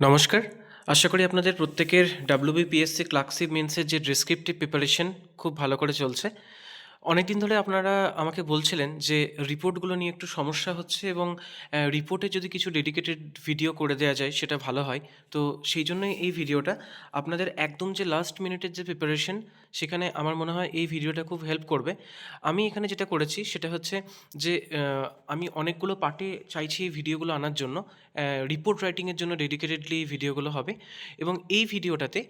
নমস্কার। আশা করি আপনাদের প্রত্যেকের WBPSC ক্লার্কশিপ মেন্সের যে ডেসক্রিপটিভ প্রিপারেশন খুব ভালো করে চলছে। অনেকদিন ধরে আপনারা আমাকে বলছিলেন যে রিপোর্টগুলো নিয়ে একটু সমস্যা হচ্ছে এবং রিপোর্টে যদি কিছু ডেডিকেটেড ভিডিও করে দেওয়া যায় সেটা ভালো হয়। তো সেই জন্যই এই ভিডিওটা আপনাদের একদম যে লাস্ট মিনিটের যে প্রিপারেশন সেখানে আমার মনে হয় এই ভিডিওটা খুব হেল্প করবে। আমি এখানে যেটা করেছি সেটা হচ্ছে যে আমি অনেকগুলো পার্টে চাইছি এই ভিডিওগুলো আনার জন্য। রিপোর্ট রাইটিংয়ের জন্য ডেডিকেটেডলি এই ভিডিওগুলো হবে এবং এই ভিডিওটাতে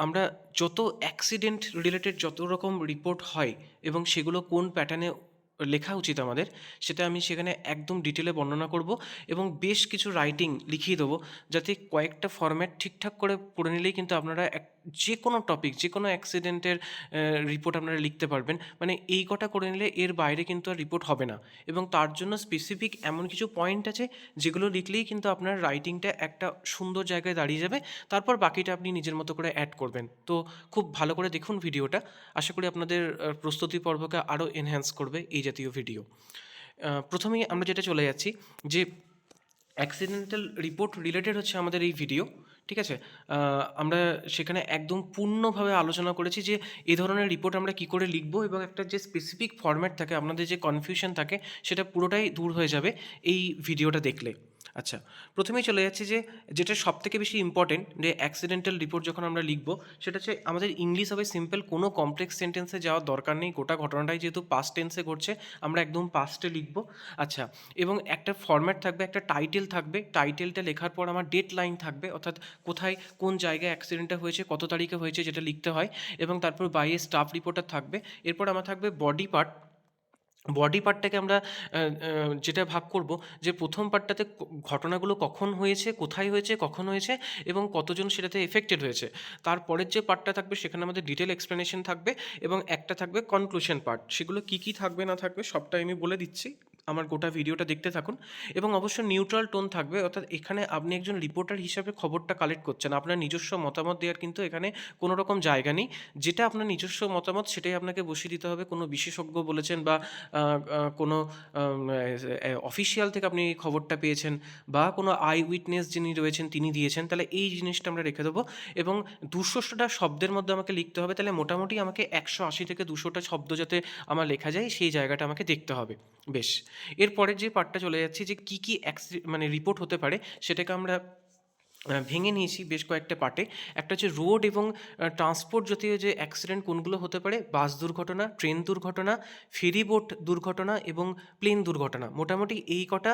আমরা যত অ্যাক্সিডেন্ট রিলেটেড যত রকম রিপোর্ট হয় এবং সেগুলো কোন প্যাটার্নে লেখা উচিত আমাদের সেটা আমি সেখানে একদম ডিটেলে বর্ণনা করব এবং বেশ কিছু রাইটিং লিখিয়ে দেবো, যাতে কয়েকটা ফরম্যাট ঠিকঠাক করে পড়ে নিলেই কিন্তু আপনারা যে কোনো টপিক যে কোনো অ্যাক্সিডেন্টের রিপোর্ট আপনারা লিখতে পারবেন। মানে এই কটা করে নিলে এর বাইরে কিন্তু আর রিপোর্ট হবে না এবং তার জন্য স্পেসিফিক এমন কিছু পয়েন্ট আছে যেগুলো লিখলেই কিন্তু আপনার রাইটিংটা একটা সুন্দর জায়গায় দাঁড়িয়ে যাবে। তারপর বাকিটা আপনি নিজের মতো করে অ্যাড করবেন। তো খুব ভালো করে দেখুন ভিডিওটা। আশা করি আপনাদের প্রস্তুতি পর্বকে আরও এনহ্যান্স করবে এই জাতীয় ভিডিও। প্রথমেই আমরা যেটা চলে যাচ্ছি যে অ্যাক্সিডেন্টাল রিপোর্ট রিলেটেড হচ্ছে আমাদের এই ভিডিও। ঠিক আছে? আমরা সেখানে একদম পূর্ণভাবে আলোচনা করেছি যে এই ধরনের রিপোর্ট আমরা কী করে লিখবো এবং একটা যে স্পেসিফিক ফরম্যাট থাকে, আপনাদের যে কনফিউশন থাকে সেটা পুরোটাই দূর হয়ে যাবে এই ভিডিওটা দেখলে। আচ্ছা, প্রথমেই চলে যাচ্ছি যে যেটা সবথেকে বেশি ইম্পর্টেন্ট যে অ্যাক্সিডেন্টাল রিপোর্ট যখন আমরা লিখবো সেটা হচ্ছে আমাদের ইংলিশ হবে সিম্পল, কোনো কমপ্লেক্স সেন্টেন্সে যাওয়ার দরকার নেই। গোটা ঘটনাটাই যেহেতু পাস্ট টেন্সে ঘটছে আমরা একদম পাস্টে লিখবো। আচ্ছা, এবং একটা ফরম্যাট থাকবে, একটা টাইটেল থাকবে। টাইটেলটা লেখার পর আমার ডেট লাইন থাকবে, অর্থাৎ কোথায় কোন জায়গায় অ্যাক্সিডেন্টটা হয়েছে, কত তারিখে হয়েছে যেটা লিখতে হয়, এবং তারপর বাইরে স্টাফ রিপোর্টার থাকবে। এরপর আমার থাকবে বডি পার্ট। বডি পার্টটাকে আমরা যেটা ভাগ করব যে প্রথম পার্টটাতে ঘটনাগুলো কখন হয়েছে, কোথায় হয়েছে, কখন হয়েছে এবং কতজন সেটাতে এফেক্টেড হয়েছে। তারপরের যে পার্টটা থাকবে সেখানে আমাদের ডিটেল এক্সপ্লেনেশন থাকবে এবং একটা থাকবে কনক্লুশন পার্ট। সেগুলো কী কী থাকবে না থাকবে সবটাই আমি বলে দিচ্ছি, আমার গোটা ভিডিওটা দেখতে থাকুন। এবং অবশ্যই নিউট্রাল টোন থাকবে, অর্থাৎ এখানে আপনি একজন রিপোর্টার হিসাবে খবরটা কালেক্ট করছেন, আপনার নিজস্ব মতামত দেওয়ার কিন্তু এখানে কোনো রকম জায়গা নেই। যেটা আপনার নিজস্ব মতামত সেটাই আপনাকে বসিয়ে দিতে হবে। কোনো বিশেষজ্ঞ বলেছেন বা কোনো অফিসিয়াল থেকে আপনি খবরটা পেয়েছেন বা কোনো আই উইটনেস যিনি রয়েছেন তিনি দিয়েছেন, তাহলে এই জিনিসটা আমরা রেখে দেবো। এবং 200টা শব্দের মধ্যে আমাকে লিখতে হবে, তাহলে মোটামুটি আমাকে 180 থেকে 200টা শব্দ যাতে আমার লেখা যায় সেই জায়গাটা আমাকে দেখতে হবে। বেশ, এরপরের যে পার্টটা চলে যাচ্ছি যে কী কী মানে রিপোর্ট হতে পারে সেটাকে আমরা ভেঙে নিয়েছি বেশ কয়েকটা পার্টে। একটা হচ্ছে রোড এবং ট্রান্সপোর্ট জাতীয় যে অ্যাক্সিডেন্ট কোনগুলো হতে পারে: বাস দুর্ঘটনা, ট্রেন দুর্ঘটনা, ফেরিবোট দুর্ঘটনা এবং প্লেন দুর্ঘটনা। মোটামুটি এই কটা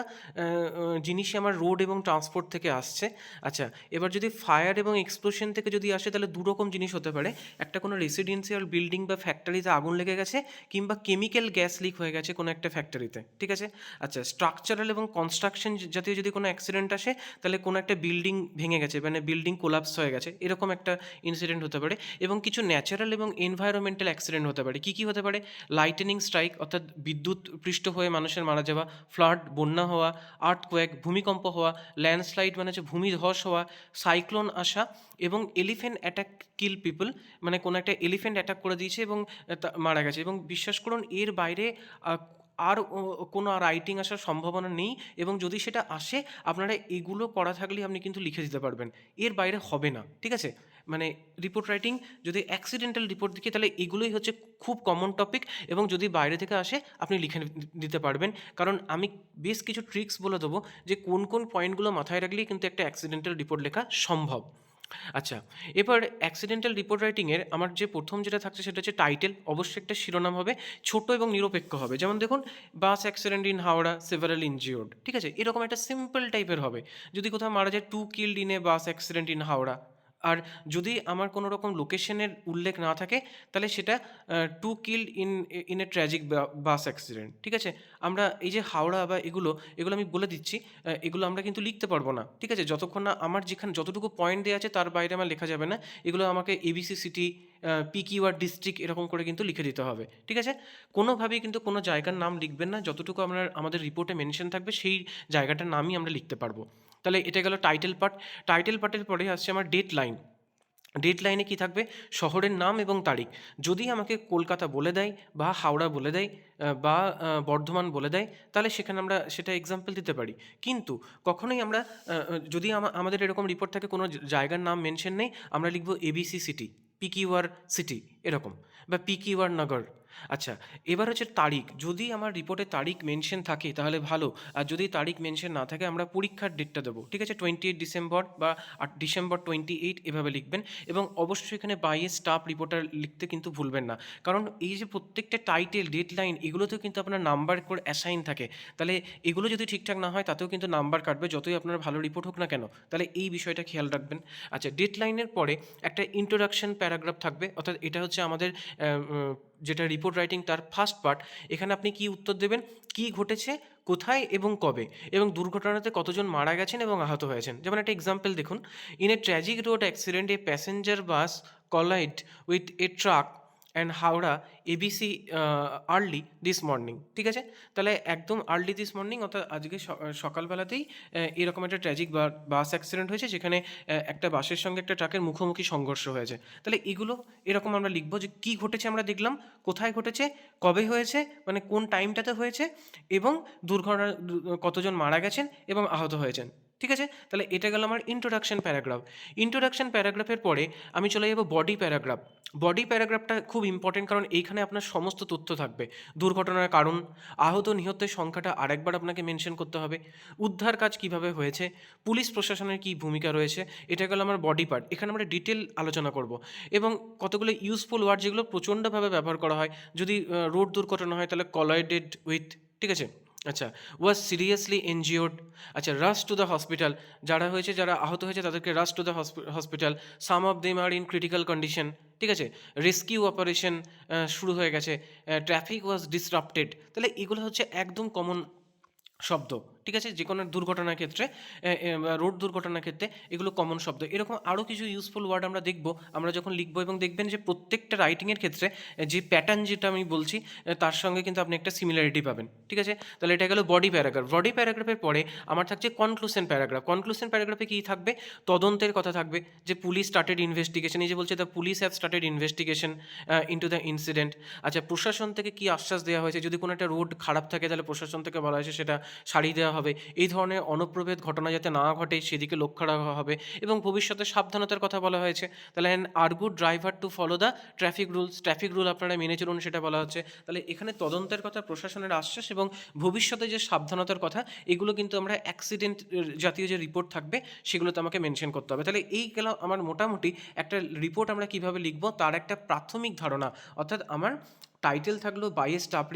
জিনিসই আমার রোড এবং ট্রান্সপোর্ট থেকে আসছে। আচ্ছা, এবার যদি ফায়ার এবং এক্সপ্লোশন থেকে যদি আসে তাহলে দু রকম জিনিস হতে পারে। একটা কোনো রেসিডেন্সিয়াল বিল্ডিং বা ফ্যাক্টরিতে আগুন লেগে গেছে কিংবা কেমিক্যাল গ্যাস লিক হয়ে গেছে কোনো একটা ফ্যাক্টরিতে। ঠিক আছে? আচ্ছা, স্ট্রাকচারাল এবং কনস্ট্রাকশন জাতীয় যদি কোনো অ্যাক্সিডেন্ট আসে তাহলে কোনো একটা বিল্ডিং ভেঙে গেছে, মানে বিল্ডিং কোলাপস হয়ে গেছে, এরকম একটা ইনসিডেন্ট হতে পারে। এবং কিছু ন্যাচারাল এবং এনভায়রনমেন্টাল অ্যাক্সিডেন্ট হতে পারে। কী কী হতে পারে? লাইটেনিং স্ট্রাইক, অর্থাৎ বিদ্যুৎ পৃষ্ঠ হয়ে মানুষের মারা যাওয়া; ফ্লাড, বন্যা হওয়া; আর্থকোয়েক, ভূমিকম্প হওয়া; ল্যান্ডস্লাইড মানে হচ্ছে ভূমিধস হওয়া; সাইক্লোন আসা; এবং এলিফ্যান্ট অ্যাটাক কিল পিপল, মানে কোনো একটা এলিফ্যান্ট অ্যাটাক করে দিয়েছে এবং মারা গেছে। এবং বিশ্বাস করুন এর বাইরে আর কোনো রাইটিং আসার সম্ভাবনা নেই। এবং যদি সেটা আসে আপনারা এগুলো করা থাকলেই আপনি কিন্তু লিখে দিতে পারবেন, এর বাইরে হবে না। ঠিক আছে? মানে রিপোর্ট রাইটিং যদি অ্যাক্সিডেন্টাল রিপোর্ট দেখি তাহলে এগুলোই হচ্ছে খুব কমন টপিক, এবং যদি বাইরে থেকে আসে আপনি লিখে দিতে পারবেন। কারণ আমি বেশ কিছু ট্রিক্স বলে দেবো যে কোন কোন পয়েন্টগুলো মাথায় রাখলেই কিন্তু একটা অ্যাক্সিডেন্টাল রিপোর্ট লেখা সম্ভব। আচ্ছা, এবার অ্যাক্সিডেন্টাল রিপোর্ট রাইটিংয়ের আমার যে প্রথম যেটা থাকছে সেটা হচ্ছে টাইটেল। অবশ্যই একটা শিরোনাম হবে, ছোট এবং নিরপেক্ষ হবে। যেমন দেখুন, বাস accident in Howrah, several injured. ঠিক আছে? এরকম একটা সিম্পল টাইপের হবে। যদি কোথাও মারা যায়, 2 killed in a bus accident in Howrah. আর যদি আমার কোনো রকম লোকেশনের উল্লেখ না থাকে তাহলে সেটা 2 killed in A tragic bus accident. ঠিক আছে? আমরা এই যে হাওড়া বা এগুলো আমি বলে দিচ্ছি, এগুলো আমরা কিন্তু লিখতে পারবো না। ঠিক আছে? যতক্ষণ না আমার যেখানে যতটুকু পয়েন্ট দেওয়া আছে তার বাইরে আমার লেখা যাবে না। এগুলো আমাকে এবিসি সিটি, পিকিউআর ডিস্ট্রিক্ট এরকম করে কিন্তু লিখে দিতে হবে। ঠিক আছে? কোনোভাবেই কিন্তু কোনো জায়গার নাম লিখবেন না। যতটুকু আমাদের রিপোর্টে মেনশন থাকবে সেই জায়গাটার নামই আমরা লিখতে পারবো। তাহলে এটা গেল টাইটেল পার্ট। টাইটেল পার্টের পরে আসছে আমার ডেট লাইন। ডেট লাইনে কী থাকবে, শহরের নাম এবং তারিখ। যদি আমাকে কলকাতা বলে দেয় বা হাওড়া বলে দেয় বা বর্ধমান বলে দেয়, তাহলে সেখানে আমরা সেটা এক্সাম্পল দিতে পারি। কিন্তু কখনোই আমরা যদি আমাদের এরকম রিপোর্ট থাকে কোনো জায়গার নাম মেনশন নেই, আমরা লিখব এবিসি সিটি, পিকিউআর সিটি এরকম, বা পিকিউআর নগর। আচ্ছা, এবার হচ্ছে তারিখ। যদি আমার রিপোর্টে তারিখ মেনশন থাকে তাহলে ভালো, আর যদি তারিখ মেনশন না থাকে আমরা পরীক্ষার ডেটটা দেবো, ঠিক আছে? 28 ডিসেম্বর বা ডিসেম্বর 28 এভাবে লিখবেন। এবং অবশ্যই এখানে বাই এ স্টাফ রিপোর্টার লিখতে কিন্তু ভুলবেন না, কারণ এই যে প্রত্যেকটা টাইটেল, ডেডলাইন, এগুলোতেও কিন্তু আপনার নাম্বার করে অ্যাসাইন থাকে। তাহলে এগুলো যদি ঠিকঠাক না হয় তাতেও কিন্তু নাম্বার কাটবে, যতই আপনার ভালো রিপোর্ট হোক না কেন। তাহলে এই বিষয়টা খেয়াল রাখবেন। আচ্ছা, ডেডলাইনের পরে একটা ইন্ট্রোডাকশন প্যারাগ্রাফ থাকবে, অর্থাৎ এটা হচ্ছে আমাদের যেটা রিপোর্ট রাইটিং তার ফার্স্ট পার্ট। এখানে আপনি কি উত্তর দেবেন, কি ঘটেছে, কোথায় এবং কবে, এবং দুর্ঘটনাতে কতজন মারা গেছেন এবং আহত হয়েছেন। যেমন একটা এক্সাম্পল দেখুন, in a tragic road accident A passenger bus colloid with a truck and Howrah ABC early this morning. ঠিক আছে? তাহলে একদম আর্লি দিস মর্নিং, অর্থাৎ আজকে সকালবেলাতেই এরকম একটা ট্র্যাজিক বাস অ্যাক্সিডেন্ট হয়েছে, যেখানে একটা বাসের সঙ্গে একটা ট্রাকের মুখোমুখি সংঘর্ষ হয়েছে। তাহলে এগুলো এরকম আমরা লিখবো যে কী ঘটেছে আমরা দেখলাম, কোথায় ঘটেছে, কবে হয়েছে, মানে কোন টাইমটাতে হয়েছে, এবং দুর্ঘটনা কতজন মারা গেছেন এবং আহত হয়েছেন। ঠিক আছে? তাহলে এটা গেল আমার ইন্ট্রোডাকশন প্যারাগ্রাফ। ইন্ট্রোডাকশন প্যারাগ্রাফের পরে আমি চলে যাব বডি প্যারাগ্রাফ। বডি প্যারাগ্রাফটা খুব ইম্পর্টেন্ট, কারণ এইখানে আপনার সমস্ত তথ্য থাকবে। দুর্ঘটনার কারণ, আহত নিহতের সংখ্যাটা আরেকবার আপনাকে মেনশন করতে হবে, উদ্ধার কাজ কিভাবে হয়েছে, পুলিশ প্রশাসনের কী ভূমিকা রয়েছে। এটা গেল আমার বডি পার্ট। এখানে আমরা ডিটেল আলোচনা করব, এবং কতগুলো ইউজফুল ওয়ার্ড যেগুলো প্রচণ্ডভাবে ব্যবহার করা হয়। যদি রোড দুর্ঘটনা হয় তাহলে কলাইডেড উইথ, ঠিক আছে? আচ্ছা, ওয়াজ সিরিয়াসলি ইনজিওর্ড। আচ্ছা, রাশ টু দ্য হসপিটাল, যারা আহত হয়েছে তাদেরকে rush to the hospital. Some of them are in critical condition. ঠিক আছে? রেস্কিউ অপারেশন শুরু হয়ে গেছে। Traffic was disrupted. তাহলে এগুলো হচ্ছে একদম কমন শব্দ। ঠিক আছে? যে কোনো দুর্ঘটনার ক্ষেত্রে, রোড দুর্ঘটনার ক্ষেত্রে এগুলো কমন শব্দ। এরকম আরও কিছু ইউজফুল ওয়ার্ড আমরা দেখব আমরা যখন লিখবো, এবং দেখবেন যে প্রত্যেকটা রাইটিংয়ের ক্ষেত্রে যে প্যাটার্ন যেটা আমি বলছি তার সঙ্গে কিন্তু আপনি একটা সিমিলারিটি পাবেন। ঠিক আছে? তাহলে এটা গেল বডি প্যারাগ্রাফ। বডি প্যারাগ্রাফের পরে আমার থাকছে কনক্লুশন প্যারাগ্রাফ। কনক্লুশন প্যারাগ্রাফে কী থাকবে, তদন্তের কথা থাকবে, যে পুলিশ স্টার্টেড ইনভেস্টিগেশন। এই যে বলছে the police have started investigation into the incident. আচ্ছা, প্রশাসন থেকে কী আশ্বাস দেওয়া হয়েছে, যদি কোনো একটা রোড খারাপ থাকে তাহলে প্রশাসন থেকে বলা হয়েছে সেটা সারিয়ে দেওয়া হবে। এই ধরনের অনুপ্রভেদ ঘটনা যাতে না ঘটে সেদিকে লক্ষ্য রাখা হবে, এবং ভবিষ্যতে সাবধানতার কথা বলা হয়েছে। তাহলে an are good driver to follow the traffic rules. Traffic rule আপনারা মেনে চলুন সেটা বলা হচ্ছে। তাহলে এখানে তদন্তের কথা, প্রশাসনের আশ্বাস, এবং ভবিষ্যতে যে সাবধানতার কথা, এগুলো কিন্তু আমরা অ্যাক্সিডেন্ট জাতীয় যে রিপোর্ট থাকবে সেগুলোতে আমাকে মেনশন করতে হবে। তাহলে এই গেল আমার মোটামুটি একটা রিপোর্ট আমরা কীভাবে লিখব তার একটা প্রাথমিক ধারণা। অর্থাৎ আমার টাইটেল থাকলো বাই এ স্টাফ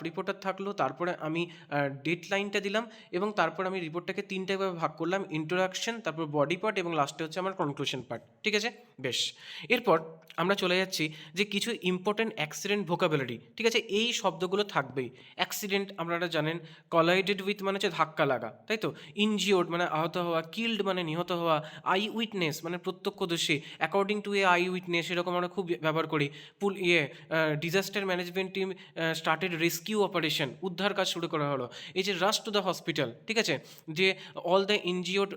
রিপোর্টার, থাকলো, তারপরে আমি ডেট লাইনটা দিলাম, এবং তারপর আমি রিপোর্টটাকে তিনটে ভাবে ভাগ করলাম, ইন্ট্রোডাকশন, তারপর বডি পার্ট, এবং লাস্টে হচ্ছে আমার কনক্লুশন পার্ট। ঠিক আছে? বেশ, এরপর আমরা চলে যাচ্ছি যে কিছু ইম্পর্টেন্ট অ্যাক্সিডেন্ট ভোকাবুলারি। ঠিক আছে? এই শব্দগুলো থাকবেই। অ্যাক্সিডেন্ট আপনারা জানেন, কলাইডেড উইথ মানে হচ্ছে ধাক্কা লাগা, তাই তো? ইনজিওর্ড মানে আহত হওয়া, কিল্ড মানে নিহত হওয়া, আই উইটনেস মানে প্রত্যক্ষদর্শী, according to A I witness এরকম আমরা খুব ব্যবহার করি। Disaster management team started rescue operation, উদ্ধার কাজ শুরু করা হলো। এই যে রাশ টু দ্য হসপিটাল, ঠিক আছে, যে all the injured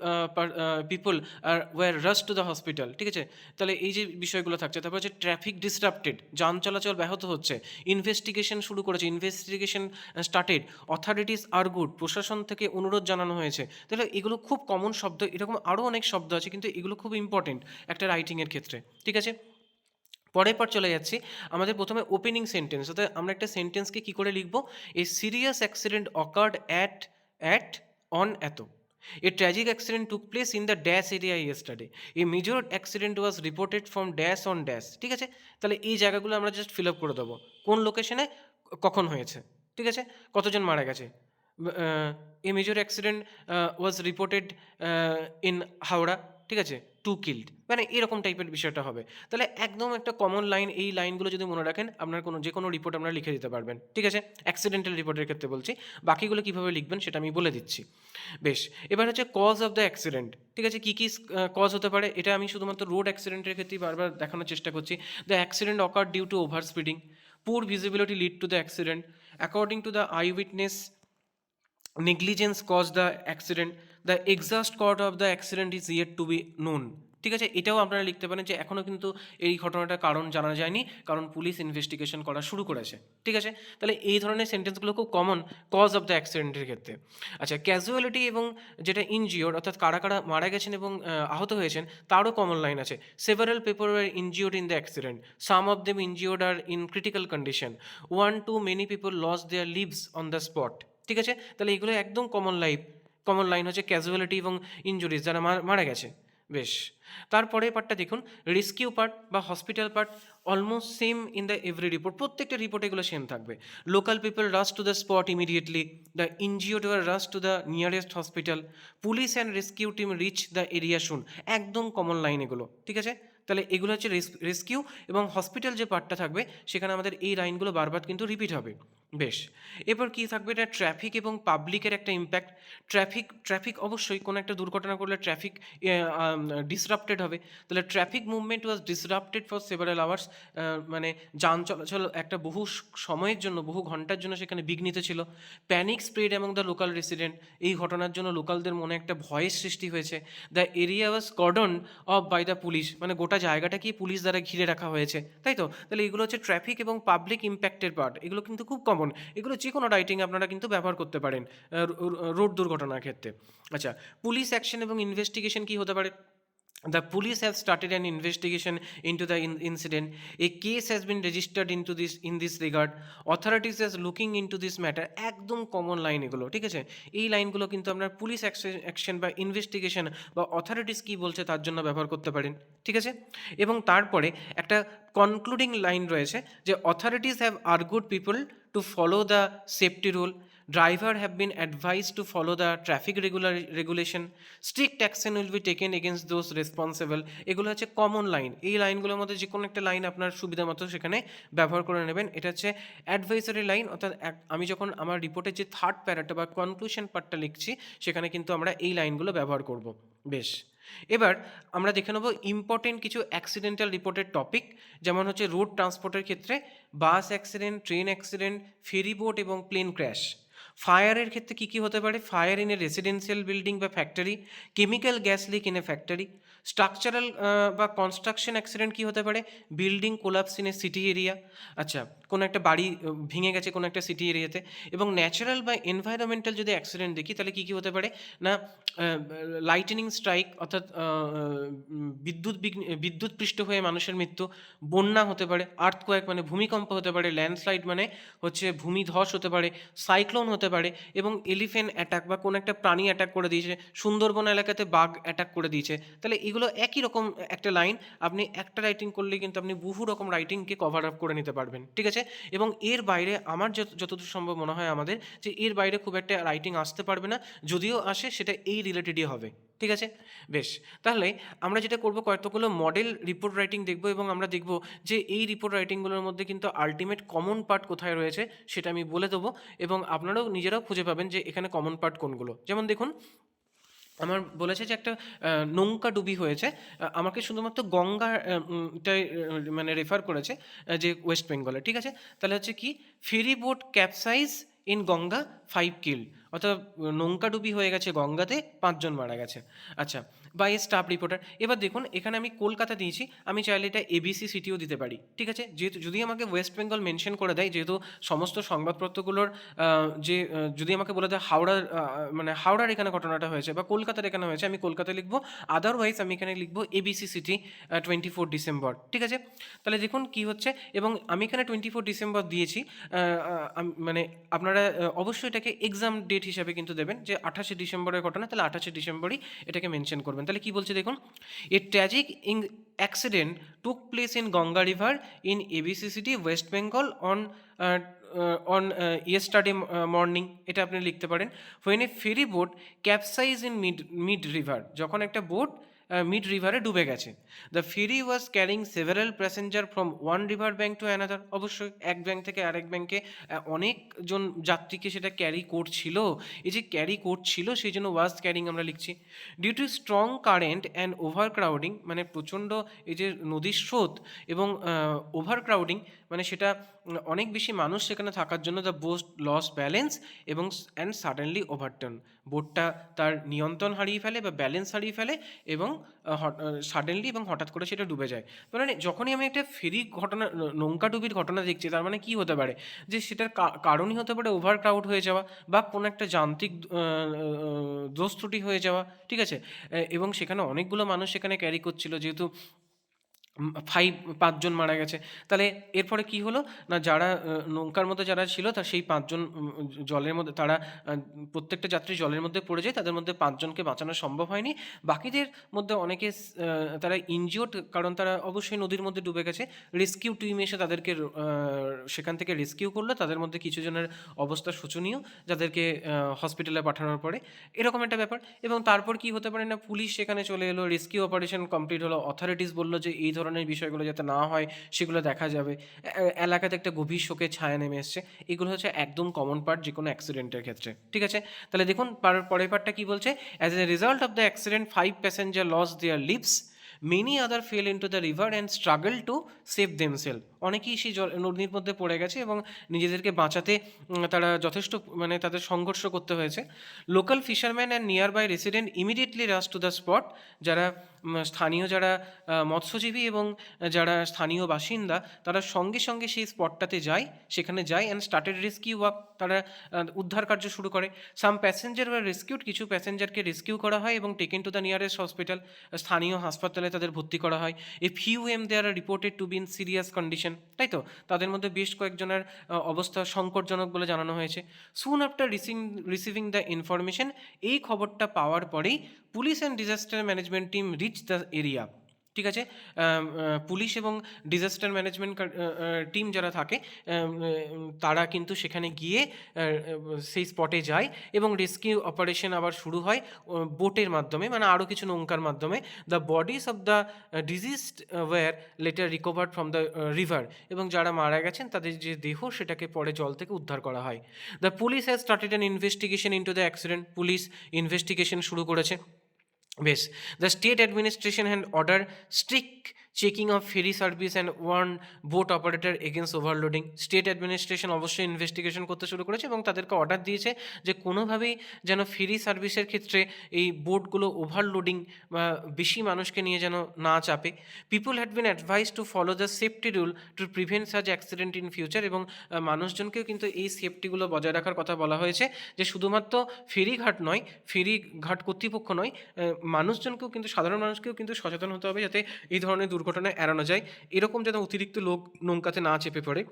people are were rush to the hospital. ঠিক আছে? তাহলে এই যে বিষয়গুলো থাকছে। তারপর হচ্ছে ট্রাফিক ডিসরাপ্টেড, যান চলাচল ব্যাহত হচ্ছে। ইনভেস্টিগেশন শুরু করেছে, ইনভেস্টিগেশন স্টার্টেড। অথরিটিস আর গুড, প্রশাসন থেকে অনুরোধ জানানো হয়েছে। তাহলে এগুলো খুব কমন শব্দ। এরকম আরও অনেক শব্দ আছে, কিন্তু এগুলো খুব ইম্পর্টেন্ট একটা রাইটিংয়ের ক্ষেত্রে। ঠিক আছে? পরের পর চলে যাচ্ছি আমাদের প্রথমে ওপেনিং সেন্টেন্স, অর্থাৎ আমরা একটা সেন্টেন্সকে কী করে লিখবো, a serious accident occurred at on এত, a tragic accident took place in the dash area yesterday, a major accident was reported from dash on dash. ঠিক আছে? তাহলে এই জায়গাগুলো আমরা জাস্ট ফিল আপ করে দেবো, কোন লোকেশনে কখন হয়েছে। ঠিক আছে? কতজন মারা গেছে, এ major accident was reported in Howrah, ঠিক আছে, 2 কিল্ড, মানে এরকম টাইপের বিষয়টা হবে। তাহলে একদম একটা কমন লাইন, এই লাইনগুলো যদি মনে রাখেন আপনার যে কোনো রিপোর্ট আপনারা লিখে দিতে পারবেন। ঠিক আছে? অ্যাক্সিডেন্টাল রিপোর্টের ক্ষেত্রে বলছি, বাকিগুলো কীভাবে লিখবেন সেটা আমি বলে দিচ্ছি। বেশ, এবার হচ্ছে কজ অফ দ্য অ্যাক্সিডেন্ট। ঠিক আছে? কী কী কজ হতে পারে, এটা আমি শুধুমাত্র রোড অ্যাক্সিডেন্টের ক্ষেত্রেই বারবার দেখানোর চেষ্টা করছি। The accident occur due to over speeding, poor visibility lead to the accident, according to the eye witness negligence caused the accident, the exact cause of the accident is yet to be known. ঠিক আছে? এটাও আপনারা লিখতে পারেন যে এখনও কিন্তু এই ঘটনাটার কারণ জানা যায়নি, কারণ পুলিশ ইনভেস্টিগেশন করা শুরু করেছে। ঠিক আছে? তাহলে এই ধরনের সেন্টেন্সগুলো খুব কমন কজ অফ দ্য অ্যাক্সিডেন্টের ক্ষেত্রে। আচ্ছা, ক্যাজুয়ালিটি এবং যেটা ইনজিওর্ড অর্থাৎ কারা, কারা মারা গেছেন এবং আহত হয়েছেন তারও কমন লাইন আছে। Several people were injured in the accident. Some of them injured are in critical condition. One too many people lost their lives on the spot. ঠিক আছে? তাহলে এগুলো একদম কমন লাইন হচ্ছে ক্যাজুয়ালিটি এবং ইনজুরিজ, যারা মারা গেছে। বেশ, তারপরের পার্টটা দেখুন, রেস্কিউ পার্ট বা hospital part almost same in the every report, প্রত্যেকটা রিপোর্টে এগুলো সেম থাকবে। Local people rush to the spot immediately, the injured were rush to the nearest hospital, police and rescue team reach the area soon. একদম common line এগুলো। ঠিক আছে? তাহলে এগুলো হচ্ছে রেস্কিউ এবং হসপিটাল যে পার্টটা থাকবে সেখানে আমাদের এই লাইনগুলো বারবার কিন্তু রিপিট হবে। বেশ, এরপর কী থাকবে, এটা ট্রাফিক এবং পাবলিকের একটা ইম্প্যাক্ট। ট্রাফিক অবশ্যই কোনো একটা দুর্ঘটনা করলে ট্রাফিক ডিসরাপ্টেড হবে। তাহলে traffic movement was disrupted for several hours. মানে যান চলাচল একটা সময়ের জন্য, বহু ঘন্টার জন্য সেখানে বিঘ্নিত ছিল। Panic spread among the local resident. এই ঘটনার জন্য লোকালদের মনে একটা ভয়ের সৃষ্টি হয়েছে। The area was cordon off by the police, মানে গোটা জায়গাটাকেই পুলিশ দ্বারা ঘিরে রাখা হয়েছে, তাই তো? তাহলে এগুলো হচ্ছে ট্রাফিক এবং পাবলিক ইম্প্যাক্টের পার্ট। এগুলো কিন্তু খুব কমন, এগুলো যে কোনো রাইটিং আপনারা কিন্তু ব্যবহার করতে পারেন রোড দুর্ঘটনার ক্ষেত্রে। আচ্ছা, পুলিশ অ্যাকশন এবং ইনভেস্টিগেশন কী হতে পারে? The police have started an investigation into the incident. A case has been registered in this regard. Authorities are looking into this matter. একদম কমন লাইন এগুলো। ঠিক আছে? এই লাইনগুলো কিন্তু আপনার পুলিশ অ্যাকশন বা ইনভেস্টিগেশন বা অথরিটিস কী বলছে তার জন্য ব্যবহার করতে পারেন। ঠিক আছে? এবং তারপরে একটা কনক্লুডিং লাইন রয়েছে যে authorities have urged people to follow the safety rule, driver have been advised to follow the traffic regulation, strict action will be taken against those responsible. এগুলো হচ্ছে কমন লাইন। এই লাইনগুলোর মধ্যে যে কোনো একটা লাইন আপনার সুবিধা মতো সেখানে ব্যবহার করে নেবেন। এটা হচ্ছে অ্যাডভাইসারি লাইন, অর্থাৎ আমি যখন আমার রিপোর্টের যে থার্ড প্যারাটা বা কনক্লুশন পার্টটা লিখছি সেখানে কিন্তু আমরা এই লাইনগুলো ব্যবহার করব। বেশ, এবার আমরা দেখে নেব ইম্পর্টেন্ট কিছু অ্যাক্সিডেন্টাল রিপোর্টের টপিক, যেমন হচ্ছে রোড ট্রান্সপোর্টের ক্ষেত্রে bus accident, train accident, ferry boat এবং প্লেন ক্র্যাশ। ফায়ারের ক্ষেত্রে কী কী হতে পারে? Fire in a residential building বা factory, chemical gas leak in a factory. Structural বা কনস্ট্রাকশন অ্যাক্সিডেন্ট কী হতে পারে? Building collapse in a city area. আচ্ছা, কোনো একটা বাড়ি ভেঙে গেছে কোনো একটা সিটি এরিয়াতে। এবং ন্যাচারাল বা এনভায়রনমেন্টাল যদি অ্যাক্সিডেন্ট দেখি তাহলে কী কী হতে পারে না, লাইটনিং স্ট্রাইক অর্থাৎ বিদ্যুৎপৃষ্ট হয়ে মানুষের মৃত্যু, বন্যা হতে পারে, আর্থকোয়েক মানে ভূমিকম্প হতে পারে, ল্যান্ডস্লাইড মানে হচ্ছে ভূমিধস হতে পারে, সাইক্লোন হতে পারে, এবং এলিফ্যান্ট অ্যাটাক বা কোনো একটা প্রাণী অ্যাটাক করে দিয়েছে, সুন্দরবন এলাকাতে বাঘ অ্যাটাক করে দিয়েছে। তাহলে এগুলো একই রকম একটা লাইন, আপনি একটা রাইটিং করলে কিন্তু আপনি বহু রকম রাইটিংকে কভার আপ করে নিতে পারবেন। ঠিক আছে? এবং এর বাইরে আমার যতদূর সম্ভব মনে হয় আমাদের যে এর বাইরে খুব একটা রাইটিং আসতে পারবে না, যদিও আসে সেটা এই রিলেটেডই হবে। ঠিক আছে? বেশ, তাহলে আমরা যেটা করব কয়েকগুলো মডেল রিপোর্ট রাইটিং দেখব এবং আমরা দেখব যে এই রিপোর্ট রাইটিংগুলোর মধ্যে কিন্তু আলটিমেট কমন পার্ট কোথায় রয়েছে সেটা আমি বলে দেবো, এবং আপনারাও নিজেরাও খুঁজে পাবেন যে এখানে কমন পার্ট কোনগুলো। যেমন দেখুন, আমার বলেছে যে একটা নৌকা ডুবি হয়েছে, আমাকে শুধুমাত্র গঙ্গাটাই মানে রেফার করেছে, যে ওয়েস্ট বেঙ্গলে। ঠিক আছে? তাহলে হচ্ছে কি, ferry boat capsize in Ganga 5 killed, অর্থাৎ নৌকা ডুবি হয়ে গেছে গঙ্গাতে, 5 জন মারা গেছে। আচ্ছা, বাই এ স্টাফ রিপোর্টার। এবার দেখুন, এখানে আমি কলকাতা দিয়েছি, আমি চাইলে এটা এবিসি সিটিও দিতে পারি। ঠিক আছে? যেহেতু যদি আমাকে ওয়েস্ট বেঙ্গল মেনশন করে দেয়, যেহেতু সমস্ত সংবাদপত্রগুলোর যে যদি আমাকে বলে দেয় মানে হাওড়ার এখানে ঘটনাটা হয়েছে বা কলকাতার এখানে হয়েছে, আমি কলকাতায় লিখবো। আদারওয়াইজ আমি এখানে লিখবো এবিসি সিটি 24 ডিসেম্বর। ঠিক আছে? তাহলে দেখুন কি হচ্ছে, এবং আমি এখানে 24 ডিসেম্বর দিয়েছি। মানে আপনারা অবশ্যই এটাকে এক্সাম ডেট হিসাবে কিন্তু দেবেন, যে 28শে ডিসেম্বরের ঘটনা, তাহলে 28শে ডিসেম্বরই এটাকে মেনশন করবেন। তাহলে কি বলছে দেখুন, এ tragic accident took place in Ganga River in ABC City, West Bengal on yesterday morning. এটা আপনি লিখতে পারেন। when a ferry boat capsized in mid river, যখন একটা বোট মিড রিভারে ডুবে গেছে। The ferry was carrying several passenger from one river bank to another. অবশ্যই এক ব্যাঙ্ক থেকে আরেক ব্যাঙ্কে অনেকজন যাত্রীকে সেটা ক্যারি করছিল। এই যে ক্যারি করছিল সেই জন্য ওয়াজ ক্যারিং আমরা লিখছি। Due to strong current and overcrowding, মানে প্রচণ্ড এই যে নদীর স্রোত এবং ওভার ক্রাউডিং, মানে সেটা অনেক বেশি মানুষ সেখানে থাকার জন্য দ্য বোট লস ব্যালেন্স এবং অ্যান্ড সাডেনলি ওভারটার্ন, বোটটা তার নিয়ন্ত্রণ হারিয়ে ফেলে বা ব্যালেন্স হারিয়ে ফেলে এবং সাডেনলি এবং হঠাৎ করে সেটা ডুবে যায়। মানে যখনই আমি একটা ফেরি ঘটনা, নৌকা ডুবির ঘটনা দেখছি, তার মানে কী হতে পারে, যে সেটার কারণই হতে পারে ওভার ক্রাউড হয়ে যাওয়া বা কোনো একটা যান্ত্রিক দোষ ত্রুটি হয়ে যাওয়া, ঠিক আছে? এবং সেখানে অনেকগুলো মানুষ সেখানে ক্যারি করছিল, যেহেতু 5 জন মারা গেছে। তাহলে এরপরে কি হলো না, যারা নৌকার মধ্যে যারা ছিল তা সেই 5 জন জলের মধ্যে, তারা প্রত্যেকটা যাত্রী জলের মধ্যে পড়ে যায়। তাদের মধ্যে 5 জনকে বাঁচানো সম্ভব হয়নি। বাকিদের মধ্যে অনেকে তারা ইনজিওর্ড, কারণ তারা অবশ্যই নদীর মধ্যে ডুবে গেছে। রেস্কিউ টিম এসে তাদেরকে সেখান থেকে রেস্কিউ করলো। তাদের মধ্যে কিছু জনের অবস্থা শোচনীয়, যাদেরকে হসপিটালে পাঠানোর পরে এরকম একটা ব্যাপার। এবং তারপর কি হতে পারে না, পুলিশ সেখানে চলে এলো, রেস্কিউ অপারেশন কমপ্লিট হলো, অথরিটিস বললো যে এই ধরনের বিষয়গুলো যাতে না হয় সেগুলো দেখা যাবে। এলাকাতে একটা গভীর শোকের ছায়া নেমে এসছে। এগুলো হচ্ছে একদম কমন পার্ট যে কোনো অ্যাক্সিডেন্টের ক্ষেত্রে, ঠিক আছে? তাহলে দেখুন পরের পার্টটা কি বলছে, as a result of the accident 5 passenger lose their lives, many other fell into the river and struggle to save themselves. অনেকেই সেই নদীর মধ্যে পড়ে গেছে এবং নিজেদেরকে বাঁচাতে তারা যথেষ্ট, মানে তাদের সংঘর্ষ করতে হয়েছে। Local fisherman and nearby resident immediately rush to the spot. যারা স্থানীয় যারা মৎস্যজীবী এবং যারা স্থানীয় বাসিন্দা, তারা সঙ্গে সঙ্গে সেই স্পটটাতে যায়, সেখানে যায় অ্যান্ড স্টার্টেড রেস্কিউ ওয়ার্ক, তারা উদ্ধার কার্য শুরু করে। সাম প্যাসেঞ্জার ওয়ার রেস্কিউড, কিছু প্যাসেঞ্জারকে রেস্কিউ করা হয় এবং taken to the nearest hospital, স্থানীয় হাসপাতালে তাদের ভর্তি করা হয়। A few they are reported to be in serious condition, তাই তো? তাদের মধ্যে বেশ কয়েকজনের অবস্থা সংকটজনক বলে জানানো হয়েছে। সুন আফটার রিসিভিং দ্য ইনফরমেশন, এই খবরটা পাওয়ার পরেই police and disaster management team reach the area, ঠিক আছে? পুলিশ এবং ডিজাস্টার ম্যানেজমেন্ট টিম যারা থাকে তারা কিন্তু সেখানে গিয়ে সেই স্পটে যায় এবং রেস্কিউ অপারেশন আবার শুরু হয় বোটের মাধ্যমে, মানে আরও কিছু নৌকার মাধ্যমে। The bodies of the diseased were later recovered from the river, এবং যারা মারা গেছেন তাদের যে দেহ সেটাকে পরে জল থেকে উদ্ধার করা হয়। The police has started an investigation into the accident, police investigation শুরু করেছে। বেশ, the state administration had order strict checking of ferry service and warn boat operator against overloading. State administration অবশ্যই ইনভেস্টিগেশন করতে শুরু করেছে এবং তাদেরকে অর্ডার দিয়েছে যে কোনোভাবেই যেন ফেরি সার্ভিসের ক্ষেত্রে এই বোটগুলো ওভারলোডিং বা বেশি মানুষকে নিয়ে যেন না চাপে। People had been advise to follow the safety rule to prevent such accident in future, এবং মানুষজনকেও কিন্তু এই সেফটিগুলো বজায় রাখার কথা বলা হয়েছে, যে শুধুমাত্র ফেরিঘাট নয়, ফেরিঘাট কর্তৃপক্ষ নয়, মানুষজনকেও কিন্তু, সাধারণ মানুষকেও কিন্তু সচেতন হতে হবে যাতে এই ধরনের দুর্ঘটনা এড়ানো যায়। এরকম যেন অতিরিক্ত লোক নৌকাতে না চেপে পড়ে,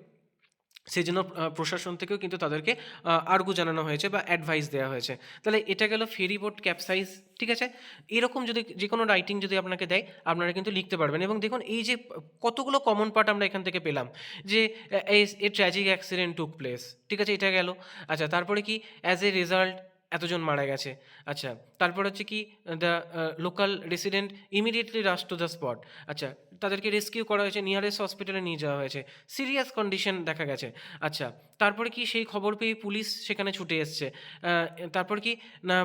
সেই জন্য প্রশাসন থেকেও কিন্তু তাদেরকে আর্গু জানানো হয়েছে বা অ্যাডভাইস দেওয়া হয়েছে। তাহলে এটা গেল ফেরি বোট ক্যাপসাইজ, ঠিক আছে? এরকম যদি যে কোনো রাইটিং যদি আপনাকে দেয়, আপনারা কিন্তু লিখতে পারবেন। এবং দেখুন এই যে কতগুলো কমন পার্ট আমরা এখান থেকে পেলাম, যে এ ট্র্যাজিক অ্যাক্সিডেন্ট টুক প্লেস, ঠিক আছে, এটা গেল। আচ্ছা, তারপরে কি, অ্যাজ এ রেজাল্ট এতজন মারা গেছে। আচ্ছা, তারপর হচ্ছে কি, the local resident immediately rush to the spot. আচ্ছা, তাদেরকে রেস্কিউ করা হয়েছে, নিয়ারেস্ট হসপিটালে নিয়ে যাওয়া হয়েছে, সিরিয়াস কন্ডিশন দেখা গেছে। আচ্ছা, তারপরে কি, সেই খবর পেয়ে পুলিশ সেখানে ছুটে এসছে। তারপর কি না,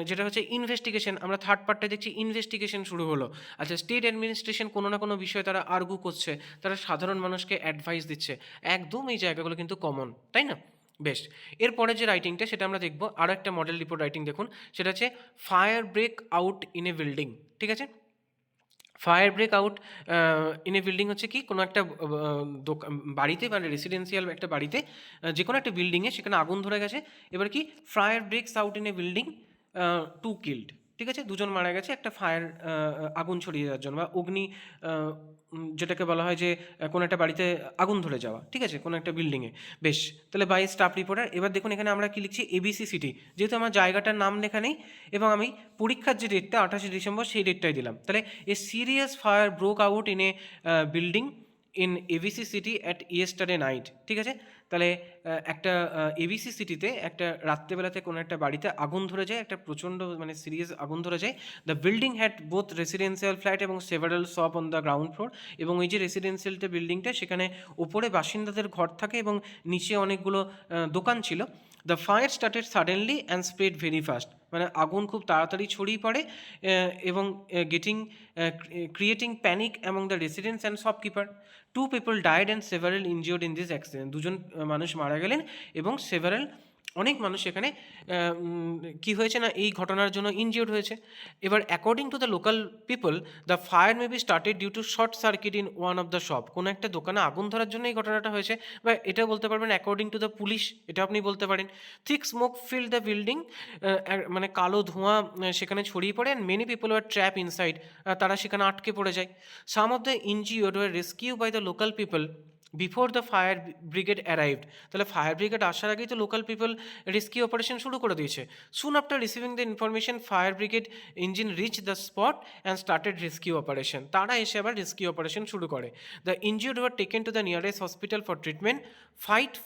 যেটা হচ্ছে ইনভেস্টিগেশন, আমরা থার্ড পার্টটা দেখছি, ইনভেস্টিগেশন শুরু হলো। আচ্ছা, স্টেট অ্যাডমিনিস্ট্রেশন কোনো না কোনো বিষয়ে তারা আর্গু করছে, তারা সাধারণ মানুষকে অ্যাডভাইস দিচ্ছে। একদম এই জায়গাগুলো কিন্তু কমন, তাই না? বেশ, এরপরে যে রাইটিংটা সেটা আমরা দেখব, আরও একটা মডেল রিপোর্ট রাইটিং দেখুন, সেটা হচ্ছে fire break out in a building, ঠিক আছে? Fire break out in a building হচ্ছে কি, কোনো একটা বাড়িতে, মানে রেসিডেন্সিয়াল একটা বাড়িতে, যে কোনো একটা বিল্ডিংয়ে সেখানে আগুন ধরে গেছে। এবার কি, fire ব্রেকস out in a building, 2 killed, ঠিক আছে, 2 জন মারা গেছে একটা ফায়ার, আগুন ছড়িয়ে যাওয়ার জন্য, বা অগ্নি, যেটাকে বলা হয় যে কোনো একটা বাড়িতে আগুন ধরে যাওয়া, ঠিক আছে, কোনো একটা বিল্ডিংয়ে। বেশ, তাহলে বাই স্টাফ রিপোর্টার। এবার দেখুন এখানে আমরা কি লিখছি, এবিসি সিটি, যেহেতু আমার জায়গাটার নাম লেখা নেই এবং আমি পরীক্ষার যে ডেটটা 28 ডিসেম্বর সেই ডেটটাই দিলাম। তাহলে এ serious fire broke out in a building in ABC city at yesterday night, ঠিক আছে? তাহলে একটা এবিসি সিটিতে একটা রাত্রেবেলাতে কোনো একটা বাড়িতে আগুন ধরে যায়, একটা প্রচণ্ড, মানে সিরিয়াস আগুন ধরে যায়। The building had both residential flat এবং several shop on the ground floor, এবং এই যে রেসিডেন্সিয়ালটা বিল্ডিংটা, সেখানে ওপরে বাসিন্দাদের ঘর থাকে এবং নিচে অনেকগুলো দোকান ছিল। The fire started suddenly and spread very fast, মানে আগুন খুব তাড়াতাড়ি ছড়িয়ে পড়ে এবং creating panic among the residents and shopkeeper. 2 people died and several injured in this accident. দুজন মানুষ মারা গেলেন এবং সেভারাল অনেক মানুষ এখানে কি হয়েছে না এই ঘটনার জন্য ইনজিওর্ড হয়েছে। এবার according to the local people the fire may be started due to short circuit in one of the shop. কোনো একটা দোকানে আগুন ধরার জন্য এই ঘটনাটা হয়েছে, বা এটা বলতে পারবেন অ্যাকর্ডিং টু দ্য পুলিশ, এটা আপনি বলতে পারেন। Thick smoke fill the building, মানে কালো ধোঁয়া সেখানে ছড়িয়ে পড়ে, and many people were trap inside, তারা সেখানে আটকে পড়ে যায়। Some of the injured were rescue by the local people before the fire brigade arrived. তাহলে ফায়ার ব্রিগেড আসার আগেই তো লোকাল পিপল রেস্কিউ অপারেশন শুরু করে দিয়েছে। সুন after receiving the information fire brigade engine rich the spot and started rescue operation. তারা এসে আবার রেস্কিউ অপারেশন শুরু করে। The injured were taken to the nearest hospital for treatment.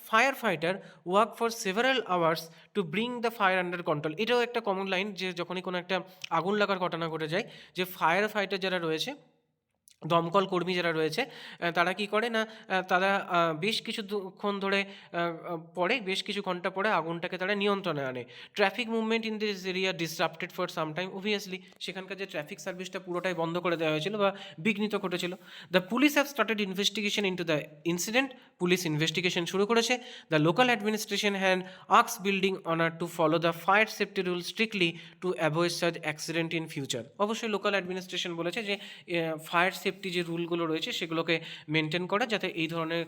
Fire fighter work for several hours to bring the fire under control. এটাও একটা common line, যে যখনই কোনো একটা আগুন লাগার ঘটনা ঘটে যায়, যে ফায়ার ফাইটার যারা রয়েছে, দমকল কর্মী যারা রয়েছে, তারা কি করে না, তারা বেশ কিছুক্ষণ ধরে পরে, বেশ কিছু ঘন্টা পরে আগুনটাকে তারা নিয়ন্ত্রণে আনে। Traffic movement in this area disrupted for some time. Obviously সেখানকার যে ট্রাফিক সার্ভিসটা পুরোটাই বন্ধ করে দেওয়া হয়েছিল বা বিঘ্নিত ঘটেছিল। The police have started investigation into the incident. Police investigation শুরু করেছে। দ্য লোকাল অ্যাডমিনিস্ট্রেশন হ্যান্ড আক্স building owner to follow the fire safety rule strictly to avoid such accident in future. অবশ্যই লোকাল অ্যাডমিনিস্ট্রেশন বলেছে যে fire safety যে রুলগুলো রয়েছে সেগুলোকে maintain করে, যাতে এই ধরনের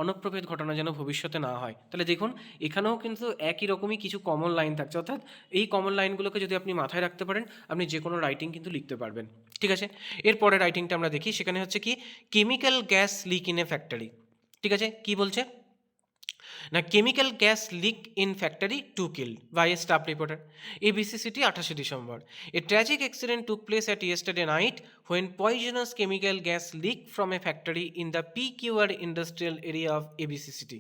অনুপ্রভেদ ঘটনা যেন ভবিষ্যতে না হয়। তাহলে দেখুন এখানেও কিন্তু একই রকমই কিছু কমন লাইন থাকছে, অর্থাৎ এই কমন লাইনগুলোকে যদি আপনি মাথায় রাখতে পারেন, আপনি যে কোনো রাইটিং কিন্তু লিখতে পারবেন। ঠিক আছে, এরপরে রাইটিংটা আমরা দেখি। সেখানে হচ্ছে কি, chemical gas leak in a factory. ঠিক আছে, কি বলছে না, chemical gas leak in factory 2 killed by a staff reporter. ABC City 28 December. A tragic accident took place at yesterday night when poisonous chemical gas leaked from a factory in the PQR industrial area of ABC City.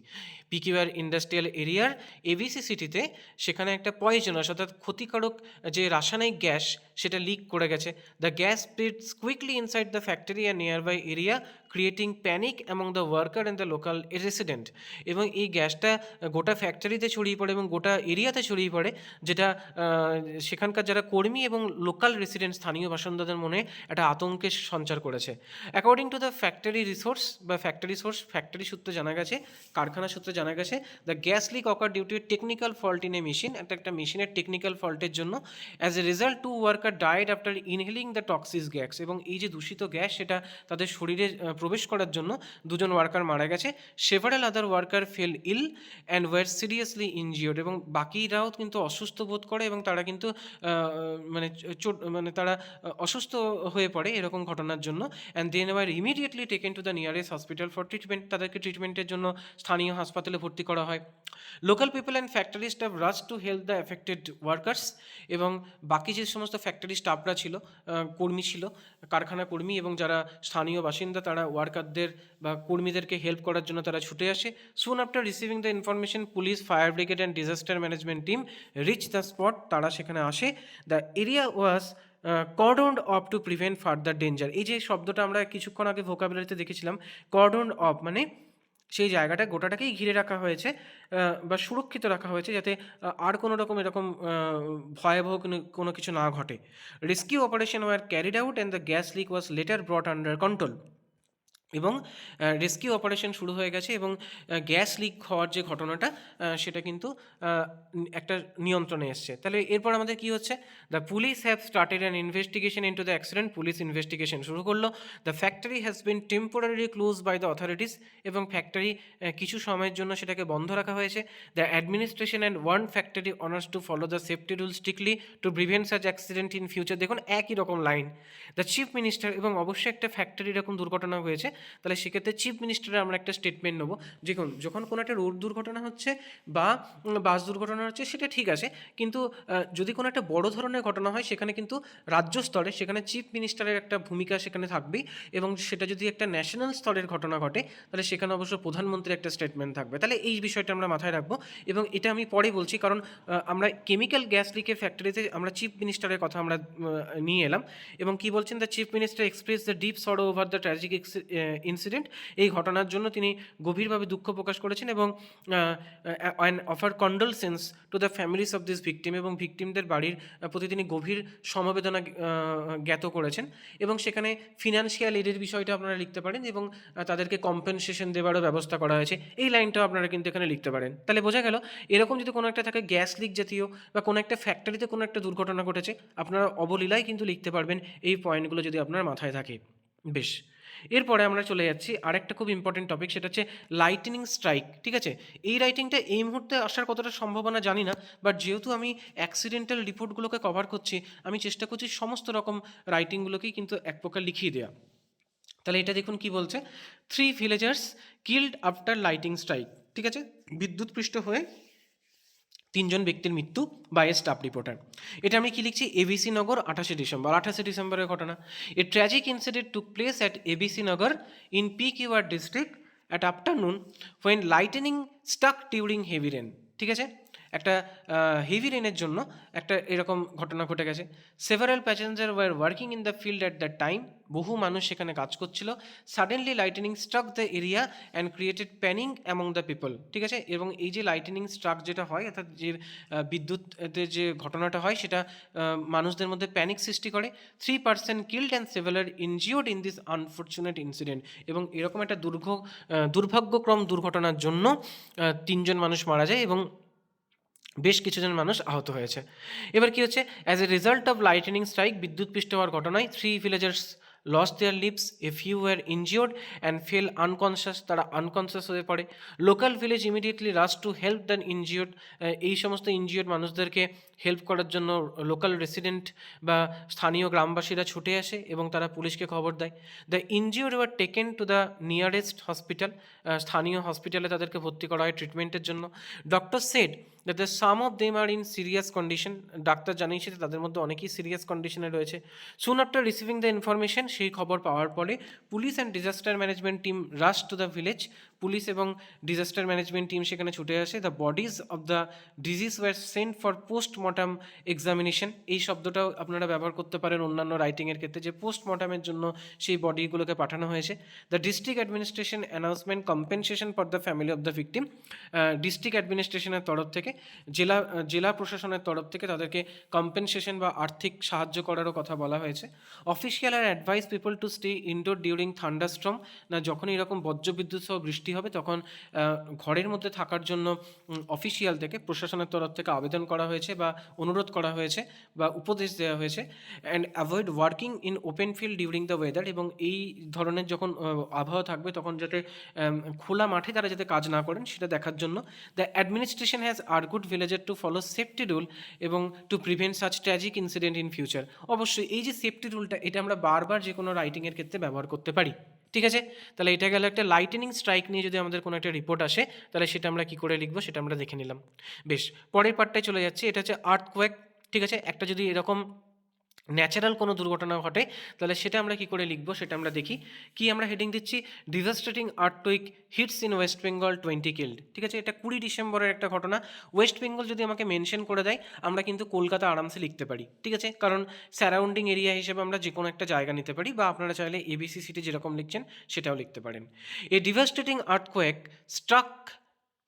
PQR industrial area ABC সিটিতে সেখানে একটা poisonous অর্থাৎ ক্ষতিকারক যে রাসায়নিক gas সেটা leak করে গেছে। The gas spreads quickly inside the factory and nearby area creating panic among the worker and the local resident. এবং এই গ্যাসটা গোটা ফ্যাক্টরিতে ছড়িয়ে পড়ে এবং গোটা এরিয়াতে ছড়িয়ে পড়ে, যেটা সেখানকার যারা কর্মী এবং লোকাল রেসিডেন্ট স্থানীয় বাসিন্দাদের মনে একটা আতঙ্কের সঞ্চার করেছে। According to the factory resource বা ফ্যাক্টরি সোর্স, ফ্যাক্টরি সূত্রে জানা গেছে, কারখানা সূত্রে জানা গেছে, the gas leak occur due to technical fault in a machine. একটা মেশিনের টেকনিক্যাল ফল্টের জন্য as a result 2 worker died after inhaling the toxic gas. এবং এই যে দূষিত গ্যাস সেটা তাদের শরীরে প্রবেশ করার জন্য 2জন ওয়ার্কার মারা গেছে। Several other worker fell ill and were seriously injured. এবং বাকিরাও কিন্তু অসুস্থ বোধ করে এবং তারা কিন্তু মানে তারা অসুস্থ হয়ে পড়ে এরকম ঘটনার জন্য। And then were immediately taken to the nearest hospital for treatment. তাদেরকে ট্রিটমেন্টের জন্য স্থানীয় হাসপাতালে ভর্তি করা হয়। Local people and factory staff rush to help the affected workers. এবং বাকি যে সমস্ত ফ্যাক্টরি স্টাফরা ছিল, কর্মী ছিল, কারখানা কর্মী এবং যারা স্থানীয় বাসিন্দা, তারা ওয়ার্কারদের বা কর্মীদেরকে হেল্প করার জন্য তারা ছুটে আসে। Soon after receiving the information police, fire brigade and disaster management team reach the spot. তারা সেখানে আসে। The area was cordoned off to prevent further danger. এই যে শব্দটা আমরা কিছুক্ষণ আগে ভোকাবুলারিতে দেখেছিলাম, কর্ডনড অফ মানে সেই জায়গাটা গোটাটাকেই ঘিরে রাখা হয়েছে বা সুরক্ষিত রাখা হয়েছে, যাতে আর কোনো রকম এরকম ভয়াবহ কোনো কিছু না ঘটে। Rescue operation were carried out and the gas leak was later brought under control. এবং রেস্কিউ অপারেশন শুরু হয়ে গেছে এবং গ্যাস লিক হওয়ার যে ঘটনাটা সেটা কিন্তু একটা নিয়ন্ত্রণে এসছে। তাহলে এরপর আমাদের কি হচ্ছে, the police have started an investigation into the accident. Police investigation শুরু করলো। The factory has been temporary close by the authorities. এবং ফ্যাক্টরি কিছু সময়ের জন্য সেটাকে বন্ধ রাখা হয়েছে। The administration and warn factory owners to follow the safety rule strictly to prevent such accident in future. দেখুন একই রকম লাইন। দ্য চিফ মিনিস্টার, এবং অবশ্যই একটা ফ্যাক্টরি এরকম দুর্ঘটনা হয়েছে, তাহলে সেক্ষেত্রে চিফ মিনিস্টারের আমরা একটা স্টেটমেন্ট নেবো। যখন কোনো একটা রোড দুর্ঘটনা হচ্ছে বা বাস দুর্ঘটনা হচ্ছে সেটা ঠিক আছে, কিন্তু যদি কোনো একটা বড় ধরনের ঘটনা হয় সেখানে কিন্তু রাজ্য স্তরে সেখানে চিফ মিনিস্টারের একটা ভূমিকা সেখানে থাকবেই। এবং সেটা যদি একটা ন্যাশনাল স্তরের ঘটনা ঘটে তাহলে সেখানে অবশ্য প্রধানমন্ত্রীর একটা স্টেটমেন্ট থাকবে। তাহলে এই বিষয়টা আমরা মাথায় রাখবো এবং এটা আমি পরে বলছি, কারণ আমরা কেমিক্যাল গ্যাস লিকের ফ্যাক্টরিতে আমরা চিফ মিনিস্টারের কথা আমরা নিয়ে এলাম। এবং কি বলছেন, the chief minister express the deep sorrow over the tragic incident, এই ঘটনার জন্য তিনি গভীরভাবে দুঃখ প্রকাশ করেছেন এবং and offer condolence to the families of this victim, এবং ভিকটিমদের বাড়ির প্রতি তিনি গভীর সমবেদনা জ্ঞাত করেছেন। এবং সেখানে ফিনান্সিয়াল এডের বিষয়টা আপনারা লিখতে পারেন এবং তাদেরকে কম্পেনসেশন দেওয়ারও ব্যবস্থা করা হয়েছে, এই লাইনটাও আপনারা কিন্তু এখানে লিখতে পারেন। তাহলে বোঝা গেল, এরকম যদি কোনো একটা থাকে গ্যাস লিক জাতীয় বা কোনো একটা ফ্যাক্টরিতে কোনো একটা দুর্ঘটনা ঘটেছে, আপনারা অবলীলায় কিন্তু লিখতে পারবেন এই পয়েন্টগুলো যদি আপনার মাথায় থাকে। বেশ, এরপরে আমরা চলে যাচ্ছি আরেকটা খুব ইম্পর্টেন্ট টপিক, সেটা হচ্ছে লাইটনিং স্ট্রাইক। ঠিক আছে, এই রাইটিংটা এই মুহূর্তে আসার কতটা সম্ভাবনা জানি না, বাট যেহেতু আমি অ্যাক্সিডেন্টাল রিপোর্টগুলোকে কভার করছি, আমি চেষ্টা করছি সমস্ত রকম রাইটিংগুলোকেই কিন্তু এক প্রকার লিখিয়ে দেওয়া। তাহলে এটা দেখুন কি বলছে, 3 villagers killed after lighting strike. ঠিক আছে, বিদ্যুৎপৃষ্ট হয়ে 3জন ব্যক্তির মৃত্যু বাই এ স্টাফ রিপোর্টার। এটা আমি কি লিখছি, এবিসি নগর 28শে ডিসেম্বরের ঘটনা। A tragic incident took place at ABC Nagar in PQR district at afternoon when lightning struck during heavy rain. ঠিক আছে, একটা হেভি রেনের জন্য একটা এরকম ঘটনা ঘটে গেছে। Several passenger were working in the field at that time, বহু মানুষ সেখানে কাজ করছিল। Suddenly lightning struck the area and created panic among the people. ঠিক আছে, এবং এই যে লাইটেনিং স্ট্রাক যেটা হয়, অর্থাৎ যে বিদ্যুতের যে ঘটনাটা হয়, সেটা মানুষদের মধ্যে প্যানিক সৃষ্টি করে। 3 person killed and several injured in this unfortunate incident. এবং এরকম একটা দুর্ভাগ্যক্রম দুর্ঘটনার জন্য 3জন মানুষ মারা যায় এবং বেশ কিছুজন মানুষ আহত হয়েছে। এবার কি হচ্ছে, as a result of lightning strike, বিদ্যুৎপৃষ্ট হওয়ার ঘটনায় 3 villagers lost their lives, a few were injured and fell unconscious, তারা আনকনশাস হয়ে পড়ে। Local village immediately rush to help the injured, এই সমস্ত ইনজিওর্ড মানুষদেরকে হেল্প করার জন্য লোকাল রেসিডেন্ট বা স্থানীয় গ্রামবাসীরা ছুটে আসে এবং তারা পুলিশকে খবর দেয়। The injured were taken to the nearest hospital, স্থানীয় হসপিটালে তাদেরকে ভর্তি করা হয় ট্রিটমেন্টের জন্য। Doctor said that the some of them are in serious condition, doctor জানিয়েছে যে তাদের মধ্যে অনেকেই সিরিয়াস কন্ডিশনে রয়েছে। Soon after receiving the information, সেই খবর পাওয়ার পরে police and disaster management team rush to the village, police এবং ডিজাস্টার ম্যানেজমেন্ট টিম সেখানে ছুটে আসে। The bodies of the disease were sent for postmortem examination, এই শব্দটাও আপনারা ব্যবহার করতে পারেন অন্যান্য রাইটিংয়ের ক্ষেত্রে, যে পোস্টমর্টমের জন্য সেই বডিগুলোকে পাঠানো হয়েছে। The district administration announcement compensation for the family of the victim, district অ্যাডমিনিস্ট্রেশনের তরফ থেকে, জেলা প্রশাসনের তরফ থেকে তাদেরকে কম্পেনসেশন বা আর্থিক সাহায্য করারও কথা বলা হয়েছে। Official are advise people to stay indoor during thunderstorm, না যখন এরকম বজ্রবিদ্যুৎ সহ বৃষ্টি হবে তখন ঘরের মধ্যে থাকার জন্য অফিসিয়াল থেকে, প্রশাসনের তরফ থেকে আবেদন করা হয়েছে বা অনুরোধ করা হয়েছে বা উপদেশ দেওয়া হয়েছে। And avoid working in open field during the weather, এবং এই ধরনের যখন আবহাওয়া থাকবে তখন যাতে খোলা মাঠে তারা যাতে কাজ না করেন সেটা দেখার জন্য। The administration has urged villager to follow safety rule এবং to prevent such tragic incident in future. অবশ্যই এই যে সেফটি রুলটা, এটা আমরা বারবার যে কোনো রাইটিংয়ের ক্ষেত্রে ব্যবহার করতে পারি। ঠিক আছে, তাহলে এটা গেল একটা লাইটেনিং স্ট্রাইক নিয়ে যদি আমাদের কোনো একটা রিপোর্ট আসে, তাহলে সেটা আমরা কী করে লিখবো সেটা আমরা দেখে নিলাম। বেশ, পরের পার্টটায় চলে যাচ্ছে, এটা হচ্ছে আর্থকোয়েক। ঠিক আছে, একটা যদি এরকম ন্যাচারাল কোনো দুর্ঘটনা ঘটে তাহলে সেটা আমরা কী করে লিখবো সেটা আমরা দেখি। কি আমরা হেডিং দিচ্ছি, devastating earthquake hits in West Bengal 20 killed. ঠিক আছে, এটা 20 ডিসেম্বরের একটা ঘটনা। ওয়েস্ট বেঙ্গল যদি আমাকে মেনশন করে দেয়, আমরা কিন্তু কলকাতা আরামসে লিখতে পারি। ঠিক আছে, কারণ সারাউন্ডিং এরিয়া হিসেবে আমরা যে কোনো একটা জায়গা নিতে পারি, বা আপনারা চাইলে এবিসি সিটি যেরকম লিখছেন সেটাও লিখতে পারেন। A devastating earthquake struck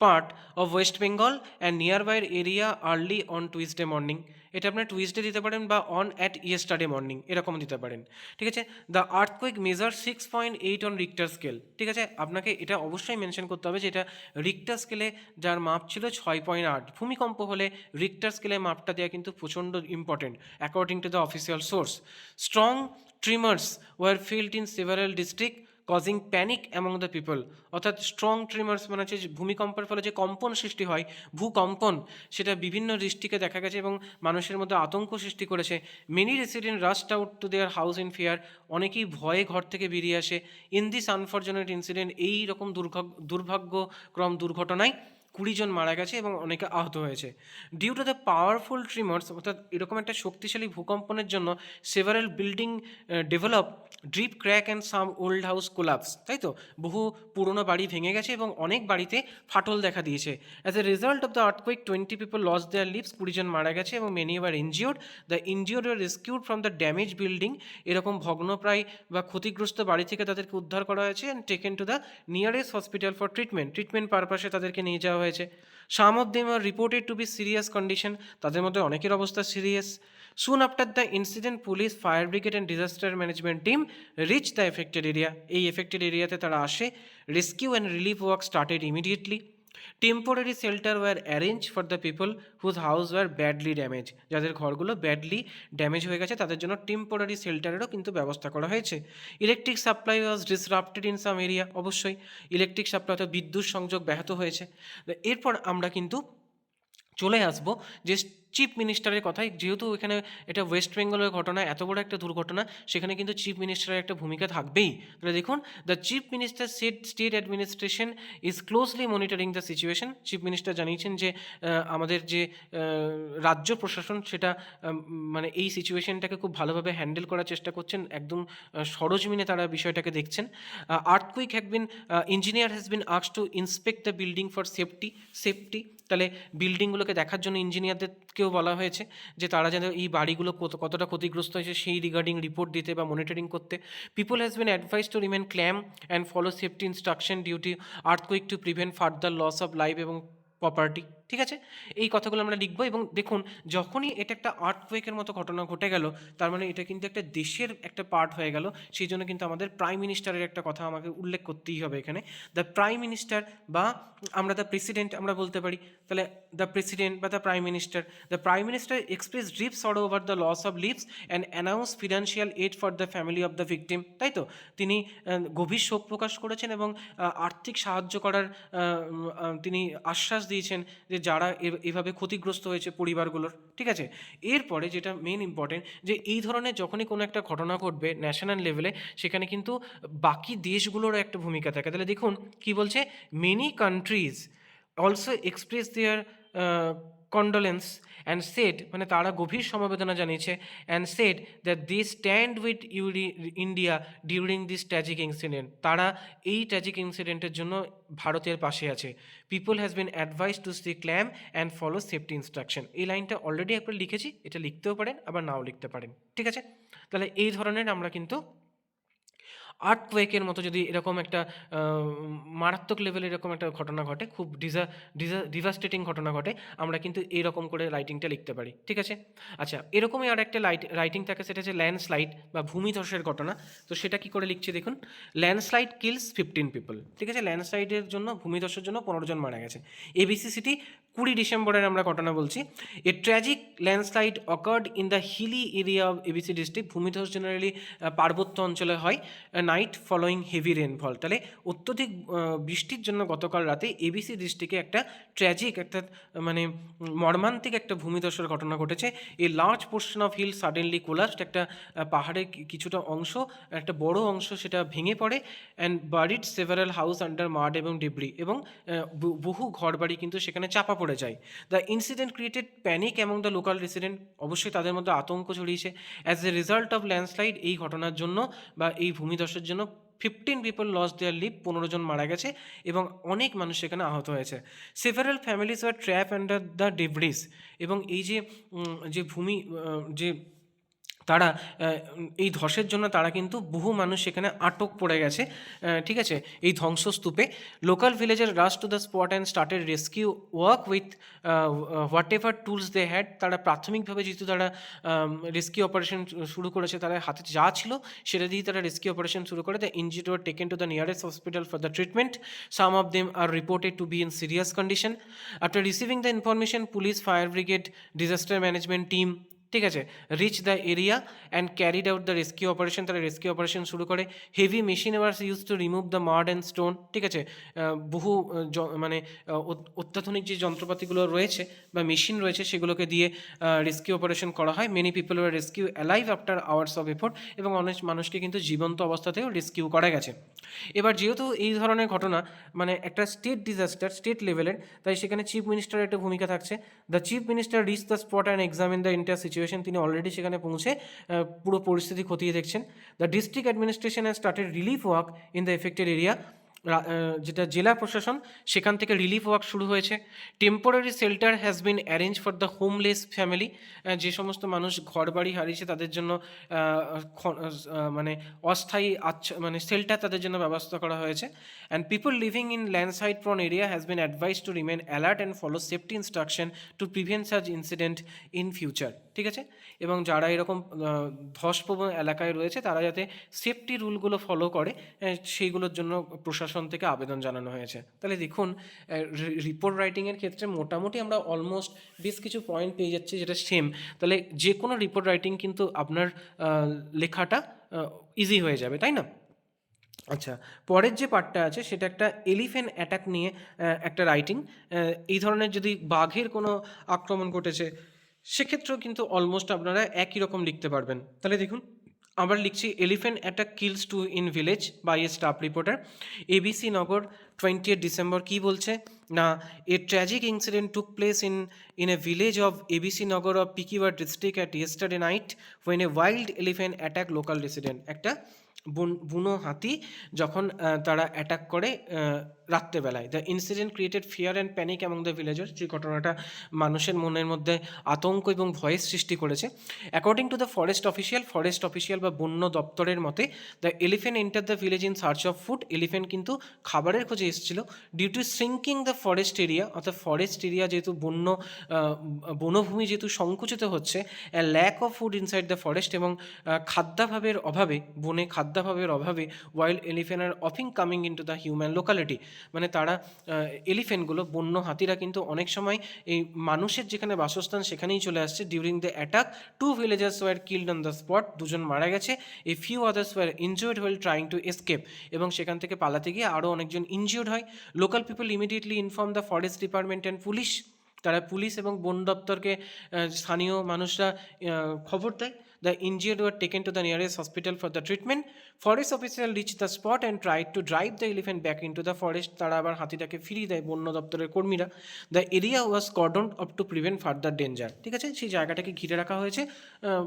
part of West Bengal and nearby area early on Tuesday morning, এটা আপনার টুইসডে দিতে পারেন বা অন অ্যাট ইয়েস্টারডে মর্নিং এরকম দিতে পারেন। ঠিক আছে, the earthquake measure 6.8 on Richter scale. ঠিক আছে, আপনাকে এটা অবশ্যই মেনশন করতে হবে যে এটা রিক্টার স্কেলে যার মাপ ছিল 6.8। ভূমিকম্প হলে রিক্টার স্কেলে মাপটা দেওয়া কিন্তু প্রচণ্ড important according to the official source. Strong tremors were felt in several district causing panic among the people, অর্থাৎ স্ট্রং ট্রিমার্স মানে হচ্ছে ভূমিকম্পের ফলে যে কম্পন সৃষ্টি হয়, ভূকম্পন, সেটা বিভিন্ন ডিস্ট্রিক্টে দেখা গেছে এবং মানুষের মধ্যে আতঙ্ক সৃষ্টি করেছে। Many resident rushed out to their house in fear, অনেকেই ভয়ে ঘর থেকে বেরিয়ে আসে। ইন দিস আনফর্চুনেট ইনসিডেন্ট, এই রকম দুর্ভাগ্যক্রম দুর্ঘটনায় 20 জন মারা গেছে এবং অনেকে আহত হয়েছে। ডিউ টু দ্য পাওয়ারফুল ট্রিমার্স, অর্থাৎ এরকম একটা শক্তিশালী ভূকম্পনের জন্য several building develop drip crack and some old house collapse, তাই তো বহু পুরনো বাড়ি ভেঙে গেছে এবং অনেক বাড়িতে ফাটল দেখা দিয়েছে। As a result of the earthquake 20 people lose their lives, 20 জন মারা গেছে এবং many were injured. The injured were rescued from the damage building, এরকম ভগ্নপ্রায় বা ক্ষতিগ্রস্ত বাড়ি থেকে তাদেরকে উদ্ধার করা হয়েছে and taken to the nearest hospital for treatment পারপাসে তাদেরকে নিয়ে যাওয়া হয়েছে। Some of them are reported to be serious condition, তাদের মধ্যে অনেকের অবস্থা সিরিয়াস। Soon after the incident police, fire brigade and disaster management team reach the affected area, এই এফেক্টেড এরিয়াতে তারা আসে। Rescue and relief work started immediately. Temporary shelter were arrange for the people whose house were badly damage, যাদের ঘরগুলো badly damage হয়ে গেছে তাদের জন্য টেম্পোরারি শেল্টারেরও কিন্তু ব্যবস্থা করা হয়েছে। Electric supply was disrupted in some area, অবশ্যই ইলেকট্রিক সাপ্লাই অর্থাৎ বিদ্যুৎ সংযোগ ব্যাহত হয়েছে। এরপর আমরা কিন্তু চলে আসবো যে চিফ মিনিস্টারের কথায়, যেহেতু এখানে এটা ওয়েস্ট বেঙ্গলের ঘটনা, এত বড় একটা দুর্ঘটনা, সেখানে কিন্তু চিফ মিনিস্টারের একটা ভূমিকা থাকবেই। তাহলে দেখুন, the chief minister said state administration is closely monitoring the situation. Chief minister জানিয়েছেন যে আমাদের যে রাজ্য প্রশাসন সেটা মানে এই সিচুয়েশনটাকে খুব ভালোভাবে হ্যান্ডেল করার চেষ্টা করছেন, একদম সরজমিনে তারা বিষয়টাকে দেখছেন। Earthquake have been engineer has been asked two inspect the building for safety, তাহলে বিল্ডিংগুলোকে দেখার জন্য ইঞ্জিনিয়ারদেরকেও বলা হয়েছে যে তারা যেন এই বাড়িগুলো কতটা ক্ষতিগ্রস্ত হয়েছে সেই রিগার্ডিং রিপোর্ট দিতে বা মনিটরিং করতে। People has been advise to remain calm and follow safety instruction due to earthquake to prevent further loss of life এবং প্রপার্টি। ঠিক আছে, এই কথাগুলো আমরা লিখবো। এবং দেখুন, যখনই এটা একটা আর্থকুয়েকের মতো ঘটনা ঘটে গেল, তার মানে এটা কিন্তু একটা দেশের একটা পার্ট হয়ে গেল। সেই জন্য কিন্তু আমাদের প্রাইম মিনিস্টারের একটা কথা আমাকে উল্লেখ করতেই হবে এখানে। দ্য প্রাইম মিনিস্টার বা আমরা দ্য প্রেসিডেন্ট আমরা বলতে পারি। তাহলে দ্য প্রেসিডেন্ট বা the prime minister express deep sorrow over the loss of lives and announce financial aid for the family of the victim, তাই তো তিনি গভীর শোক প্রকাশ করেছেন এবং আর্থিক সাহায্য করার তিনি আশ্বাস দিয়েছেন যে যারা এভাবে ক্ষতিগ্রস্ত হয়েছে পরিবারগুলোর। ঠিক আছে, এরপরে যেটা মেন ইম্পর্টেন্ট, যে এই ধরনের যখনই কোনো একটা ঘটনা ঘটবে ন্যাশনাল লেভেলে, সেখানে কিন্তু বাকি দেশগুলোরও একটা ভূমিকা থাকে। তাহলে দেখুন কি বলছে, many countries also express their condolence and said, মানে তারা গভীর সমবেদনা জানিয়েছে, and said that the stand with India during this tragic incident, তারা এই ট্র্যাজিক ইনসিডেন্টের জন্য ভারতের পাশে আছে। People has been advise to stay clam and follow safety instruction, এই লাইনটা অলরেডি একবার লিখেছি, এটা লিখতেও পারেন আবার নাও লিখতে পারেন। ঠিক আছে, তাহলে এই ধরনের আমরা কিন্তু আর্থকুয়েকের মতো যদি এরকম একটা মারাত্মক লেভেলের এরকম একটা ঘটনা ঘটে, খুব ডিভাস্টেটিং ঘটনা ঘটে, আমরা কিন্তু এইরকম করে রাইটিংটা লিখতে পারি। ঠিক আছে, আচ্ছা, এরকমই আর একটা রাইটিং থাকে, সেটা হচ্ছে ল্যান্ডস্লাইড বা ভূমিধসের ঘটনা। তো সেটা কি করে লিখছি দেখুন, ল্যান্ডস্লাইড কিলস 15 পিপল। ঠিক আছে, ল্যান্ডস্লাইডের জন্য, ভূমিধসের জন্য 15 জন মারা গেছে। এবিসি সিটি 20 ডিসেম্বরের আমরা ঘটনা বলছি। A tragic landslide occurred in the hilly area of ABC district. ভূমিধস জেনারেলি পার্বত্য অঞ্চলে হয়। নাইট ফলোয়িং হেভি রেনফল, তাহলে অত্যধিক বৃষ্টির জন্য গতকাল রাতে এবিসি ডিস্ট্রিক্টে একটা ট্র্যাজিক, একটা মানে মর্মান্তিক একটা ভূমিধসের ঘটনা ঘটেছে। A large portion of hill suddenly collapsed, একটা পাহাড়ের কিছুটা অংশ, একটা বড় অংশ সেটা ভেঙে পড়ে। And buried several house under mud এবং ডিব্রি, এবং বহু ঘরবাড়ি কিন্তু সেখানে চাপা পড়ে যায়। The incident created panic among the local resident, অবশ্যই তাদের মধ্যে আতঙ্ক ছড়িয়েছে। As a result of landslide, এই ঘটনার জন্য বা এই ভূমিধসের জন্য 15 পিপল লস দেয়ার লিভ, 15 জন মারা গেছে এবং অনেক মানুষ সেখানে আহত হয়েছে। Several families are trap under the debris, এবং এই যে ভূমি যে তারা এই ধসের জন্য তারা কিন্তু বহু মানুষ সেখানে আটক পড়ে গেছে। ঠিক আছে, এই ধ্বংসস্তূপে। Local villager rush to the spot and started rescue work with whatever tools they had, তারা প্রাথমিকভাবে যেহেতু তারা রেস্কিউ অপারেশন শুরু করেছে, তারা হাতে যা ছিল সেটা দিয়েই তারা রেস্কিউ অপারেশন শুরু করে। The injured were taken to the nearest hospital for the treatment, some of them are reported to be in serious condition. After receiving the information, police, fire brigade, disaster management team ঠিক আছে, reach the area and carried out the rescue operation, তারা rescue operation শুরু করে। Heavy machine were use to remove the mud and stone, ঠিক আছে, বহু মানে অত্যাধুনিক যে যন্ত্রপাতিগুলো রয়েছে বা মেশিন রয়েছে সেগুলোকে দিয়ে রেস্কিউ অপারেশন করা হয়। Many people war rescue alive after hours of effort, এবং অনেক মানুষকে কিন্তু জীবন্ত অবস্থাতেও রেস্কিউ করা গেছে। এবার যেহেতু এই ধরনের ঘটনা মানে একটা স্টেট ডিজাস্টার, স্টেট লেভেলের, তাই সেখানে চিফ মিনিস্টারের একটা ভূমিকা থাকছে। The chief minister rich the spot and examine the entire situation, তিনি অলরেডি সেখানে পৌঁছে পুরো পরিস্থিতি খতিয়ে দেখছেন। The district administration has started relief work in the affected area, যেটা জেলা প্রশাসন সেখান থেকে রিলিফ ওয়ার্ক শুরু হয়েছে। Temporary shelter has been arrange for the homeless family, যে সমস্ত মানুষ ঘর বাড়ি হারিয়েছে তাদের জন্য মানে অস্থায়ী মানে শেল্টার তাদের জন্য ব্যবস্থা করা হয়েছে। And people living in landslide prone area has been advise to remain alert and follow safety instruction to prevent such incident in future, ঠিক আছে। এবং যারা এরকম ধসপ্রবণ এলাকায় রয়েছে তারা যাতে সেফটি রুলগুলো ফলো করে সেইগুলোর জন্য প্রশাসন থেকে আবেদন জানানো হয়েছে। তাহলে দেখুন, রিপোর্ট রাইটিংয়ের ক্ষেত্রে মোটামুটি আমরা অলমোস্ট বেশ কিছু পয়েন্ট পেয়ে যাচ্ছি যেটা সেম। তাহলে যে কোনো রিপোর্ট রাইটিং কিন্তু আপনার লেখাটা ইজি হয়ে যাবে, তাই না? আচ্ছা, পরের যে পার্টটা আছে সেটা একটা এলিফ্যান্ট অ্যাটাক নিয়ে একটা রাইটিং। এই ধরনের যদি বাঘের কোনো আক্রমণ ঘটেছে সেক্ষেত্রেও কিন্তু অলমোস্ট আপনারা একই রকম লিখতে পারবেন। তাহলে দেখুন, আবার লিখছি, elephant attack kills 2 in village by a staff reporter. ABC Nagar 20 December কী বলছে না, a tragic incident took place in a village of ABC Nagar of পিকিওয়ার district at yesterday night when a wild elephant attack local resident. একটা বুনো হাতি যখন তারা attack করে রাত্রেবেলায়। The incident created fear and panic among the villagers, যে ঘটনাটা মানুষের মনের মধ্যে আতঙ্ক এবং ভয়ের সৃষ্টি করেছে। According to the forest official বা বন্য দপ্তরের মতে, the elephant enter the village in search of food, elephant কিন্তু খাবারের খোঁজে এসেছিল। Due to shrinking the forest area, অর্থাৎ ফরেস্ট এরিয়া যেহেতু বনভূমি যেহেতু সংকুচিত হচ্ছে, lack of food inside the forest, এবং খাদ্যাভাবের অভাবে, বনে খাদ্যাভাবের অভাবে, wild elephant are often coming into the human locality, মানে তারা এলিফ্যান্টগুলো, বন্য হাতিরা কিন্তু অনেক সময় এই মানুষের যেখানে বাসস্থান সেখানেই চলে আসছে। During the attack 2 villagers were killed on the spot, দুজন মারা গেছে। A few others war injured while trying to escape, এবং সেখান থেকে পালাতে গিয়ে আরও অনেকজন ইনজিওর্ড হয়। Local people immediately inform the forest department and police, তারা পুলিশ এবং বন দপ্তরকে, স্থানীয় মানুষরা খবর দেয়। The injured were taken to the nearest hospital for the treatment. Forest official reached the spot and tried to drive the elephant back into the forest. তারা আবার হাতিটাকে ফিরিয়ে দেয় বন্য দপ্তরের কর্মীরা। The area was cordoned up to prevent further danger, ঠিক আছে, সেই জায়গাটাকে ঘিরে রাখা হয়েছে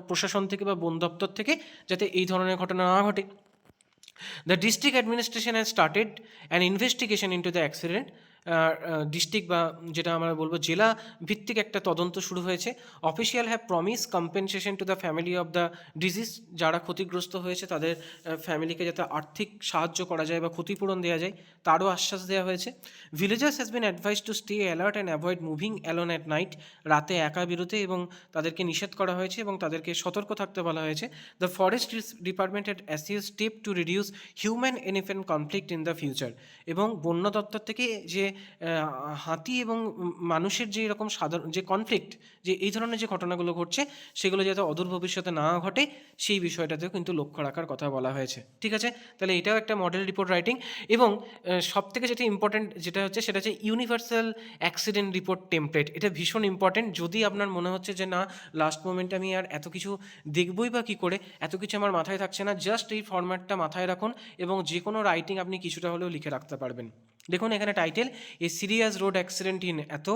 প্রশাসন থেকে বা বন দপ্তর থেকে, যাতে এই ধরনের ঘটনা না ঘটে। The district administration has started an investigation into the accident. District বা যেটা আমরা বলবো জেলা ভিত্তিক একটা তদন্ত শুরু হয়েছে। Official have promise compensation to the family of the disease, যারা ক্ষতিগ্রস্ত হয়েছে তাদের ফ্যামিলিকে যাতে আর্থিক সাহায্য করা যায় বা ক্ষতিপূরণ দেওয়া যায় তারও আশ্বাস দেওয়া হয়েছে। Villagers has been advise to stay alert and avoid moving alone at night, রাতে একা বেরোতে এবং তাদেরকে নিষেধ করা হয়েছে এবং তাদেরকে সতর্ক থাকতে বলা হয়েছে। দ্য ফরেস্ট ডিপার্টমেন্ট হ্যাড অ্যাসিউজ step to reduce human elephant conflict in the future, এবং বন্য দপ্তর থেকে যে হাতি এবং মানুষের যে এরকম সাধারণ যে কনফ্লিক্ট, যে এই ধরনের যে ঘটনাগুলো ঘটছে সেগুলো যাতে অদূর ভবিষ্যতে না ঘটে সেই বিষয়টাতেও কিন্তু লক্ষ্য রাখার কথা বলা হয়েছে, ঠিক আছে। তাহলে এটাও একটা মডেল রিপোর্ট রাইটিং। এবং সবথেকে যেটা ইম্পর্টেন্ট যেটা হচ্ছে সেটা হচ্ছে ইউনিভার্সাল অ্যাক্সিডেন্ট রিপোর্ট টেমপ্লেট। এটা ভীষণ ইম্পর্টেন্ট। যদি আপনার মনে হচ্ছে যে না, লাস্ট মোমেন্টে আমি আর এত কিছু দেখবই বা কী করে, এত কিছু আমার মাথায় থাকছে না, জাস্ট এই ফরম্যাটটা মাথায় রাখুন এবং যে কোনো রাইটিং আপনি কিছুটা হলেও লিখে রাখতে পারবেন। দেখুন এখানে title, a serious road accident in এত,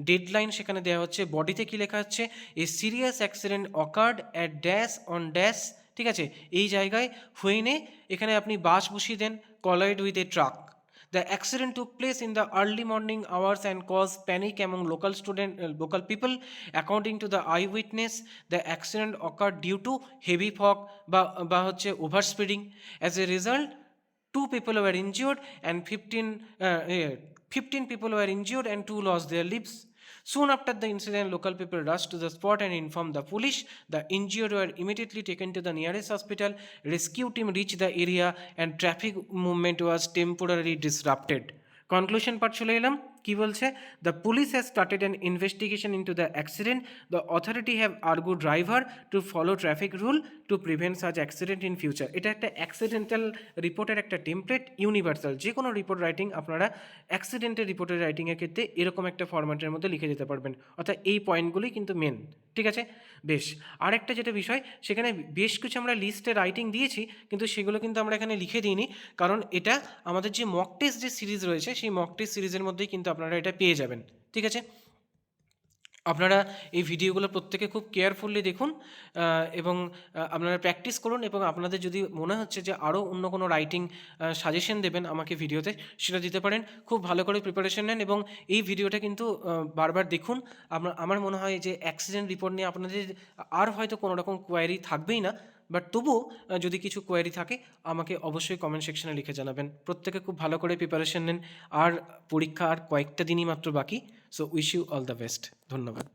ডেডলাইন সেখানে দেওয়া হচ্ছে, বডিতে কী লেখা হচ্ছে, a serious accident occurred at dash on dash, ঠিক আছে, এই জায়গায় হুইনে এখানে আপনি বাস বসিয়ে দেন, collide with a truck. The accident took place in the early morning hours and caused panic among local people. According to the eyewitness, the accident occurred due to heavy fog বা হচ্ছে overspeeding. As a result, 2 people were injured and 15 people were injured and 2 lost their lives. Soon after the incident, local people rushed to the spot and informed the police. The injured were immediately taken to the nearest hospital. Rescue team reached the area and traffic movement was temporarily disrupted. Conclusion part চলে এলাম। কি বলছে, the police has started an investigation into the accident, the authority have argue driver to follow traffic rule to prevent such accident in future. এটা একটা accidental রিপোর্টের একটা template, universal. যে কোনো রিপোর্ট রাইটিং আপনারা অ্যাক্সিডেন্টের রিপোর্টের রাইটিংয়ের ক্ষেত্রে এরকম একটা ফরম্যাটের মধ্যে লিখে দিতে পারবেন, অর্থাৎ এই পয়েন্টগুলোই কিন্তু মেন। ঠিক আছে, বেশ। আরেকটা যেটা বিষয়, সেখানে বেশ কিছু আমরা লিস্টে রাইটিং দিয়েছি, কিন্তু সেগুলো কিন্তু আমরা এখানে লিখে দিইনি, কারণ এটা আমাদের যে মক টেস্ট যে সিরিজ রয়েছে সেই মক টেস্ট সিরিজের মধ্যেই কিন্তু আপনারা এটা পেয়ে যাবেন। ঠিক আছে, আপনারা এই ভিডিওগুলো প্রত্যেকে খুব কেয়ারফুলি দেখুন এবং আপনারা প্র্যাকটিস করুন, এবং আপনাদের যদি মনে হচ্ছে যে আরও অন্য কোনো রাইটিং সাজেশন দেবেন আমাকে ভিডিওতে, সেটা দিতে পারেন। খুব ভালো করে প্রিপারেশন নেন এবং এই ভিডিওটা কিন্তু বারবার দেখুন। আমার মনে হয় যে অ্যাক্সিডেন্ট রিপোর্ট নিয়ে আপনাদের আর হয়তো কোনো রকম কোয়ারি থাকবেই না, বাট তবুও যদি কিছু কোয়ারি থাকে আমাকে অবশ্যই কমেন্ট সেকশনে লিখে জানাবেন। প্রত্যেকে খুব ভালো করে প্রিপারেশন নেন, আর পরীক্ষা আর কয়েকটা দিনই মাত্র বাকি। So wish you all the best. ধন্যবাদ।